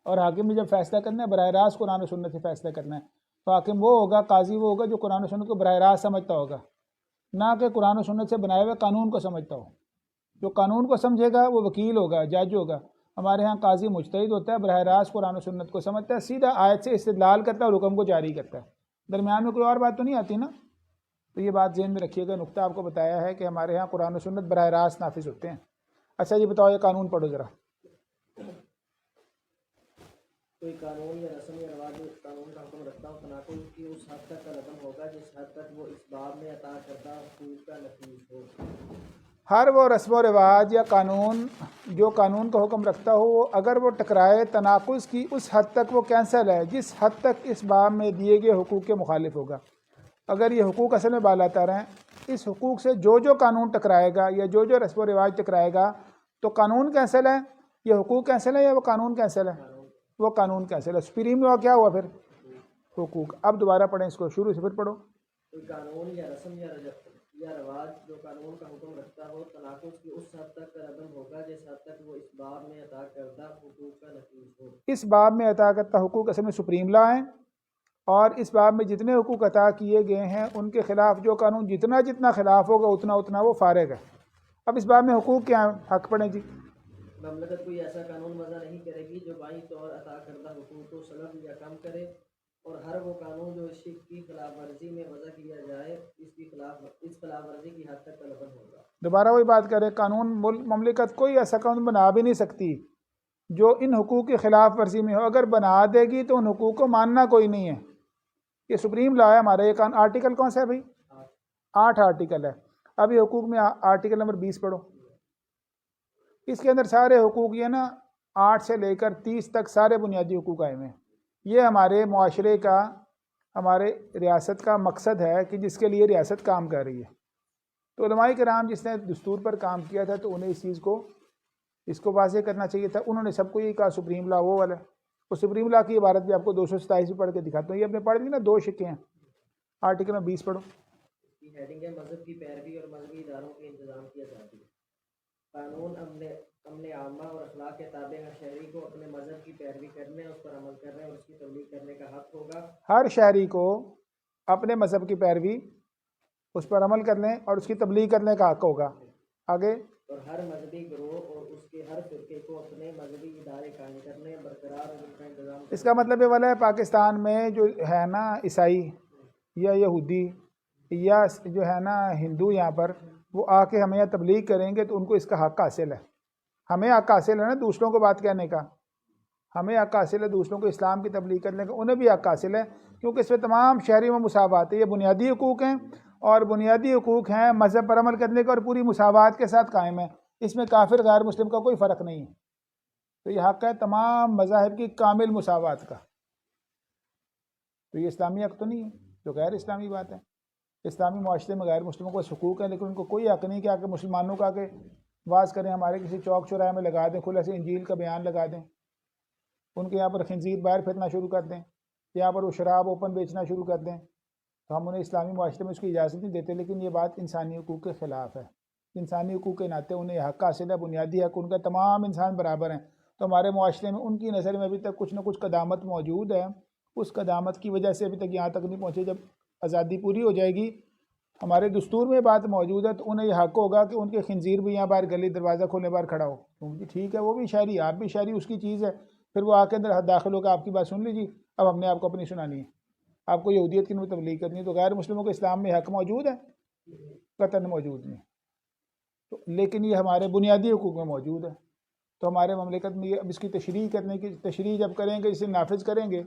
اور حاکم نے جب فیصلہ کرنا ہے براہ راست قرآن و سنت سے فیصلہ کرنا ہے. تو حاکم وہ ہوگا, قاضی وہ ہوگا جو قرآن و سنت کو براہ راست سمجھتا ہوگا, نہ کہ قرآن و سنت سے بنائے ہوئے قانون کو سمجھتا ہو. جو قانون کو سمجھے گا وہ وکیل ہوگا, جج ہوگا. ہمارے ہاں قاضی مجتہد ہوتا ہے, براہ راست قرآن و سنت کو سمجھتا ہے, سیدھا آیت سے استدلال کرتا ہے اور حکم کو جاری کرتا ہے. درمیان میں کوئی اور بات تو نہیں آتی نا. تو یہ بات ذہن میں رکھیے گا, نقطہ آپ کو بتایا ہے کہ ہمارے ہاں قرآن و سنت براہ راست نافذ ہوتے ہیں. اچھا جی بتاؤ, یہ قانون پڑھو ذرا. کوئی قانون یا رسم یا رواج اس قانون کا حکم رکھتا ہو تناقض کی اس حد تک کا رقم ہوگا جس حد تک وہ اس باب میں عطا کردہ حقوق کا نفیذ ہو. ہر وہ رسم و رواج یا قانون جو قانون کا حکم رکھتا ہو, وہ اگر وہ ٹکرائے تناقض کی اس حد تک وہ کینسل ہے جس حد تک اس باب میں دیے گئے حقوق کے مخالف ہوگا. اگر یہ حقوق اصل میں بالاتر ہیں, اس حقوق سے جو قانون ٹکرائے گا یا جو رسم و رواج ٹکرائے گا تو قانون کینسل ہے, یہ حقوق کینسل ہے یا وہ قانون کینسل ہے؟ وہ قانون کینسل ہے. سپریم لا کیا ہوا پھر؟ حقوق. اب دوبارہ پڑھیں اس کو, شروع سے پھر پڑھو. کوئی قانون یا رسم یا رواج جو قانون کا حکم رکھتا ہو تناقض کی اس حد تک کا رقم ہوگا جس حد تک وہ اس باب میں عطا کردہ حقوق کا نفیذ ہو. اس باب میں عطا کردہ حقوق اصل میں سپریم لا ہیں, اور اس باب میں جتنے حقوق عطا کیے گئے ہیں ان کے خلاف جو قانون جتنا خلاف ہوگا اتنا وہ فارغ ہے. اب اس باب میں حقوق کیا ہیں؟ حق پڑھیں جی. مملکت کوئی ایسا قانون وضع نہیں کرے گی جو بائیں طور عطا کردہ حقوق کو سلب یا کم کرے, اور ہر وہ قانون جو اس کی خلاف ورزی میں وضع کیا جائے اس خلاف ورزی کی حد تک طلب ہوگا. دوبارہ وہی بات کرے, قانون مملکت کوئی ایسا قانون بنا بھی نہیں سکتی جو ان حقوق کی خلاف ورزی میں ہو. اگر بنا دے گی تو ان حقوق کو ماننا کوئی نہیں ہے. یہ سپریم لا ہے ہمارا. یہ آرٹیکل کون سا ہے بھائی؟ 8 آرٹیکل ہے. اب یہ حقوق میں آرٹیکل نمبر 20 پڑھو. اس کے اندر سارے حقوق یہ نا 8 سے لے کر 30 تک سارے بنیادی حقوق آئے ہوئے ہیں. یہ ہمارے معاشرے کا, ہمارے ریاست کا مقصد ہے کہ جس کے لیے ریاست کام کر رہی ہے. تو علماء کرام جس نے دستور پر کام کیا تھا تو انہیں اس کو واضح کرنا چاہیے تھا. انہوں نے سب کو یہ کہا سپریم لا وہ والا. وہ سپریم لا کی عبارت بھی آپ کو 227 پڑھ کے دکھاتا ہوں. یہ اپنے پڑھ لی نا, 2 شکے ہیں. آرٹیکل میں 20 پڑھو. ہیڈنگ ہے مذہب کی پیروی اور مذہبی اداروں کے انتظام کی آزادی. قانون امن عامہ اور اخلاق کے تابع ہر شہری کو اپنے مذہب کی پیروی کرنے، اس پر عمل کرنے اور اس کی تبلیغ کرنے کا حق ہوگا. ہر شہری کو اپنے مذہب کی پیروی، اس پر عمل کرنے اور اس کی تبلیغ کرنے کا حق ہوگا. آگے اور ہر مذہبی گروہ اور اس کے ہر فرقے کو اپنے مذہبی ادارے قائم کرنے، برقرار اور ان کا انتظام اس کا مطلب یہ والا ہے پاکستان میں جو ہے نا عیسائی یا یہودی یا جو ہے نا ہندو یہاں پر وہ آ کے ہمیں یہاں تبلیغ کریں گے تو ان کو اس کا حق حاصل ہے. ہمیں حق حاصل ہے نا دوسروں کو بات کہنے کا، ہمیں حق حاصل ہے دوسروں کو اسلام کی تبلیغ کرنے کا، انہیں بھی حق حاصل ہے کیونکہ اس میں تمام شہریوں میں مساوات ہے. یہ بنیادی حقوق ہیں اور بنیادی حقوق ہیں مذہب پر عمل کرنے کا اور پوری مساوات کے ساتھ قائم ہے. اس میں کافر غیر مسلم کا کوئی فرق نہیں ہے. تو یہ حق ہے تمام مذاہب کی کامل مساوات کا. تو یہ اسلامی حق تو نہیں ہے، جو غیر اسلامی بات ہے. اسلامی معاشرے میں غیر مسلموں کو حقوق ہیں لیکن ان کو کوئی حق نہیں کہ آ کے مسلمانوں کا کے واز کریں، ہمارے کسی چوک چوراہے میں لگا دیں، کھلے سے انجیل کا بیان لگا دیں، ان کے یہاں پر خنزیر باہر پھرنا شروع کر دیں، یہاں پر وہ شراب اوپن بیچنا شروع کر دیں. تو ہم انہیں اسلامی معاشرے میں اس کی اجازت نہیں دیتے. لیکن یہ بات انسانی حقوق کے خلاف ہے. انسانی حقوق کے ناطے انہیں یہ حق حاصل ہے، بنیادی حق ان کا، تمام انسان برابر ہیں. تو ہمارے معاشرے میں ان کی نظر میں ابھی تک کچھ نہ کچھ قدامت موجود ہے. اس قدامت کی وجہ سے ابھی تک یہاں تک نہیں پہنچے. جب آزادی پوری ہو جائے گی، ہمارے دستور میں بات موجود ہے، تو انہیں یہ حق ہوگا کہ ان کے خنزیر بھی یہاں باہر گلی دروازہ کھولنے باہر کھڑا ہو. ٹھیک ہے، وہ بھی شہری، آپ بھی شہری، اس کی چیز ہے. پھر وہ آ کے اندر داخل ہو کے آپ کی بات سن لیجیے. اب ہم نے آپ کو اپنی سنانی ہے، آپ کو یہودیت کی تبلیغ کرنی ہے. تو غیر مسلموں کے اسلام میں حق موجود ہے؟ قطعاً موجود نہیں. تو لیکن یہ ہمارے بنیادی حقوق میں موجود ہے. تو ہمارے مملکت میں یہ اب اس کی تشریح جب کریں گے، اسے نافذ کریں گے.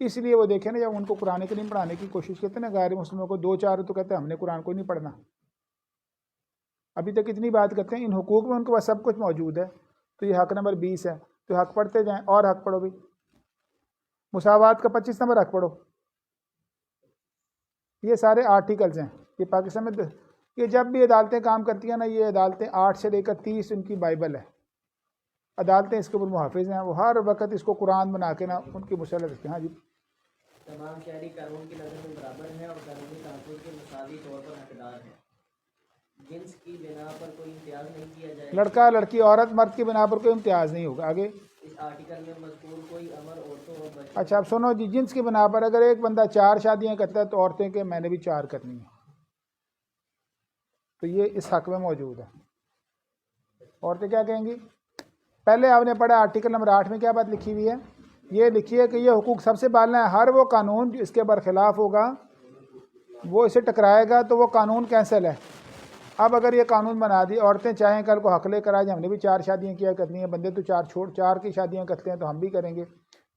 اس لیے وہ دیکھیں نا، جب ان کو قرآن کریم پڑھانے کی کوشش کرتے ہیں نا غیر مسلموں کو، دو چار تو کہتے ہیں ہم نے قرآن کو نہیں پڑھنا. ابھی تک اتنی بات کرتے ہیں، ان حقوق میں ان کے پاس سب کچھ موجود ہے. تو یہ حق نمبر 20 ہے. تو حق پڑھتے جائیں اور حق پڑھو بھی. مساوات کا 25 نمبر حق پڑھو. یہ سارے آرٹیکلز ہیں. یہ پاکستان میں یہ جب بھی عدالتیں کام کرتی ہیں نا، یہ عدالتیں 8 سے لے کر 30 ان کی بائبل ہے. عدالتیں اس کے اوپر محافظ ہیں. وہ ہر وقت اس کو قرآن بنا کے نا ان کی مسلط رکھتے ہیں. ہاں جی. تمام شہری قانون کی نظر میں برابر ہیں اور قانونی تحفظ کے مساوی طور پر حقدار ہیں. جنس کی بنا پر کوئی امتیاز نہیں کیا جائے. لڑکا لڑکی، عورت مرد کی بنا پر کوئی امتیاز نہیں ہوگا. آگے اس آرٹیکل میں مذکور کوئی امر عورتوں اور بچوں. اچھا اب سنو جی، جنس کی بنا پر اگر ایک بندہ 4 شادیاں کرتا ہے تو عورتیں کہ میں نے بھی 4 کرنی ہیں. تو یہ اس حق میں موجود ہے. عورتیں کیا کہیں گی؟ پہلے آپ نے پڑھا آرٹیکل نمبر 8 میں کیا بات لکھی ہوئی ہے؟ یہ لکھی ہے کہ یہ حقوق سب سے پالنا ہے. ہر وہ قانون جو اس کے برخلاف ہوگا، وہ اسے ٹکرائے گا تو وہ قانون کینسل ہے. اب اگر یہ قانون بنا دی، عورتیں چاہیں کل کو حق لے کر آج ہم نے بھی 4 شادیاں کیا کرنی ہیں، بندے تو 4 کی شادیاں کرتے ہیں تو ہم بھی کریں گے.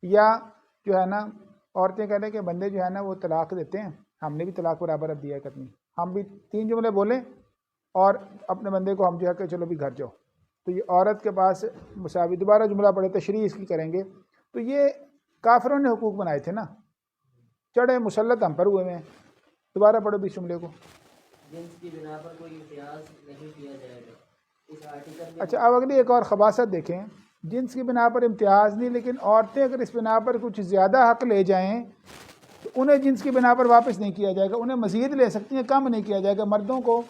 یا جو ہے نا عورتیں کہہ لیں کہ بندے جو ہے نا وہ طلاق دیتے ہیں، ہم نے بھی طلاق برابر اب دیا کرنی. ہم بھی 3 جملے بولیں اور اپنے بندے کو ہم جو ہے کہ چلو بھی گھر جاؤ. تو یہ عورت کے پاس مساوی. دوبارہ جملہ پڑھے، تشریح اس کی کریں گے. تو یہ کافروں نے حقوق بنائے تھے نا، چڑھے مسلط ہم پر ہوئے ہیں. دوبارہ پڑھو 20 جملے کو. جنس کی بنا پر کوئی امتیاز نہیں کیا جائے گا. اس آرٹیکل میں اچھا اب اگلی ایک اور خباثت دیکھیں. جنس کی بنا پر امتیاز نہیں، لیکن عورتیں اگر اس بنا پر کچھ زیادہ حق لے جائیں تو انہیں جنس کی بنا پر واپس نہیں کیا جائے گا. انہیں مزید لے سکتی ہیں، کم نہیں کیا جائے گا. مردوں کو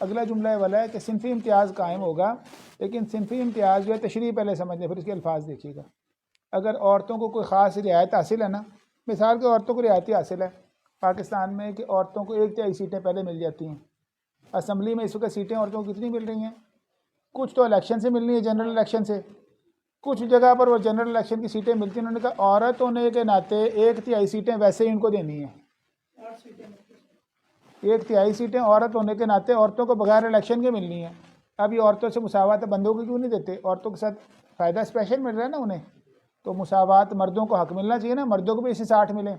اگلا جملہ والا ہے کہ صنفی امتیاز قائم ہوگا. لیکن صنفی امتیاز جو ہے تشریح پہلے سمجھ لیں، پھر اس کے الفاظ دیکھیے گا. اگر عورتوں کو کوئی خاص رعایت حاصل ہے نا، مثال کے عورتوں کو رعایتی حاصل ہے پاکستان میں کہ عورتوں کو 1/3 سیٹیں پہلے مل جاتی ہیں. اسمبلی میں اس وقت سیٹیں عورتوں کو کتنی مل رہی ہیں؟ کچھ تو الیکشن سے ملنی ہے، جنرل الیکشن سے. کچھ جگہ پر وہ جنرل الیکشن کی سیٹیں ملتی ہیں. انہوں نے کہا عورت ہونے کے ناطے 1/3 سیٹیں ویسے ہی ان کو دینی ہیں. 1/3 سیٹیں عورت ہونے کے ناطے عورتوں کو بغیر الیکشن کے ملنی ہیں. اب یہ عورتوں سے مساوات ہے، بندوں کو کیوں نہیں دیتے؟ عورتوں کے ساتھ فائدہ اسپیشل مل رہا ہے نا انہیں. تو مساوات، مردوں کو حق ملنا چاہیے نا، مردوں کو بھی اسی 60 ملیں.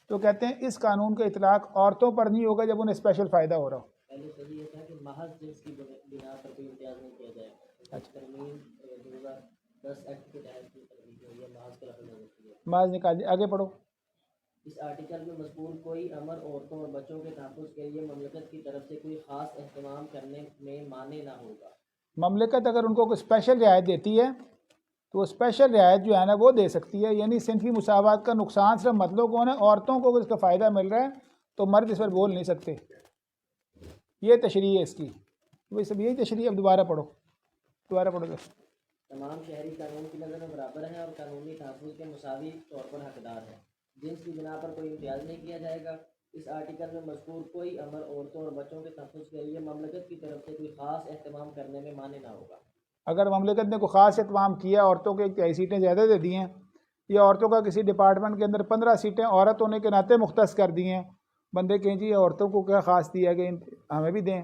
تو کہتے ہیں اس قانون کا اطلاق عورتوں پر نہیں ہوگا جب انہیں اسپیشل فائدہ ہو رہا ہو. پہلے صحیح یہ تھا کہ محض جنس کی بنا پر کوئی امتیاز نہیں کیا جائے گا. ترمیم 2010 ایکٹ کے تحت کی ترمیم ہوئی ہے، محض کا لفظ ہوتی ہے. ماز نکال دی. آگے پڑھو. اس آرٹیکل میں مذکور کوئی امر عورتوں اور بچوں کے تحفظ کے لیے مملکت کی طرف سے کوئی خاص اہتمام کرنے میں مانع نہ ہوگا. مملکت اگر ان کو کوئی اسپیشل رعایت دیتی ہے تو وہ اسپیشل رعایت جو ہے نا وہ دے سکتی ہے. یعنی صنفی مساوات کا نقصان صرف مطلب کون ہے؟ عورتوں کو اس کا فائدہ مل رہا ہے تو مرد اس پر بول نہیں سکتے. یہ تشریح ہے اس کی. وہ سب یہی تشریح. اب دوبارہ پڑھو. دوبارہ پڑھو گے. تمام شہری قانون کی نظر میں برابر ہیں اور قانونی تحفظ کے مساوی طور پر حقدار ہیں. جنس کی بنا پر کوئی امتیاز نہیں کیا جائے گا. اس آرٹیکل میں مذکور کوئی امر عورتوں اور بچوں کے تحفظ کے لیے مملکت کی طرف سے کوئی خاص اہتمام کرنے میں مانع نہ ہوگا. اگر مملکت نے کوئی خاص اہتمام کیا، عورتوں کے 23 سیٹیں زیادہ دے دی ہیں، یا عورتوں کا کسی ڈپارٹمنٹ کے اندر 15 سیٹیں عورت ہونے کے ناطے مختص کر دی ہیں، بندے کہیں جی عورتوں کو کیا خاص دیا کہ ہمیں بھی دیں،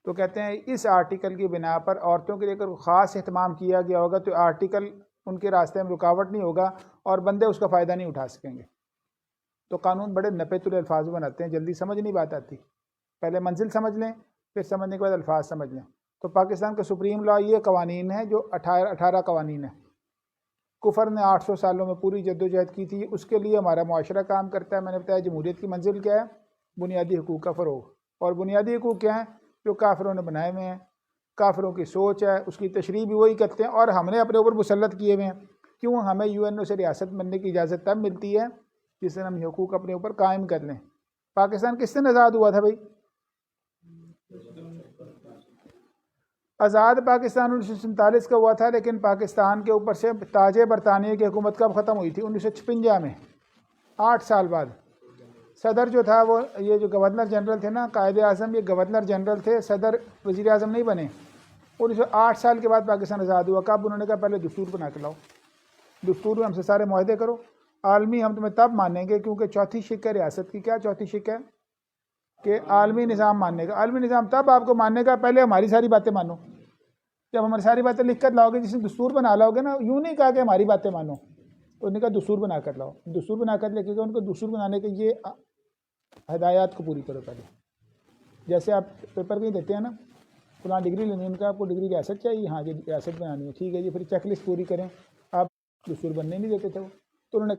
تو کہتے ہیں اس آرٹیکل کی بنا پر عورتوں کے لیے اگر خاص اہتمام کیا گیا ہوگا تو آرٹیکل ان کے راستے میں رکاوٹ نہیں ہوگا اور بندے اس کا فائدہ نہیں اٹھا سکیں گے. تو قانون بڑے نپے تلے الفاظ بناتے ہیں، جلدی سمجھ نہیں بات آتی. پہلے منزل سمجھ لیں، پھر سمجھنے کے بعد الفاظ سمجھ لیں. تو پاکستان کا سپریم لا یہ قوانین ہے جو 18 قوانین ہیں. کفر نے 800 سالوں میں پوری جدوجہد کی تھی، اس کے لیے ہمارا معاشرہ کام کرتا ہے. میں نے بتایا جمہوریت کی منزل کیا ہے؟ بنیادی حقوق کا فروغ. اور بنیادی حقوق کیا ہیں؟ جو کافروں نے بنائے ہوئے ہیں، کافروں کی سوچ ہے، اس کی تشریح بھی وہی کرتے ہیں اور ہم نے اپنے اوپر مسلط کیے ہوئے ہیں. کیوں؟ ہمیں UN سے ریاست بننے کی اجازت تب ملتی ہے جس سے ہم حقوق اپنے اوپر قائم کر لیں. پاکستان کس سے آزاد ہوا تھا بھائی؟ آزاد پاکستان 1947 کا ہوا تھا، لیکن پاکستان کے اوپر سے تاج برطانیہ کی حکومت کب ختم ہوئی تھی؟ 1956 میں، 8 سال بعد. صدر جو تھا وہ یہ جو گورنر جنرل تھے نا، قائد اعظم، یہ گورنر جنرل تھے، صدر وزیر اعظم نہیں بنے. 8 سال کے بعد پاکستان آزاد ہوا. کب؟ انہوں نے کہا پہلے دستور بنا کے لاؤ، دستور میں ہم سے سارے معاہدے کرو، عالمی ہم تمہیں تب مانیں گے. کیونکہ چوتھی شق ہے ریاست کی. کیا چوتھی شق ہے؟ کہ عالمی نظام ماننے کا. عالمی نظام تب آپ کو ماننے کا، پہلے ہماری ساری باتیں مانو. جب ہماری ساری باتیں لکھ کر لاؤ گے، جس نے دستور بنا لاؤ گے نا، یوں نہیں کہا کہ ہماری باتیں مانو، تو انہوں نے کہا دستور بنا کر لاؤ. دستور بنا کر لے کے ان کو دستور بنانے کے یہ ہدایات کو پوری کرو پہلے. جیسے آپ پیپر کہیں دیتے ہیں نا، فلاں ڈگری لینی ہے، ان کا آپ کو ڈگری ریاست چاہیے، ہاں جی ریاست بنانی ہے، ٹھیک ہے جی، پھر چیک لسٹ پوری کریں. آپ دستور بننے نہیں دیتے تھے وہ، تو انہوں نے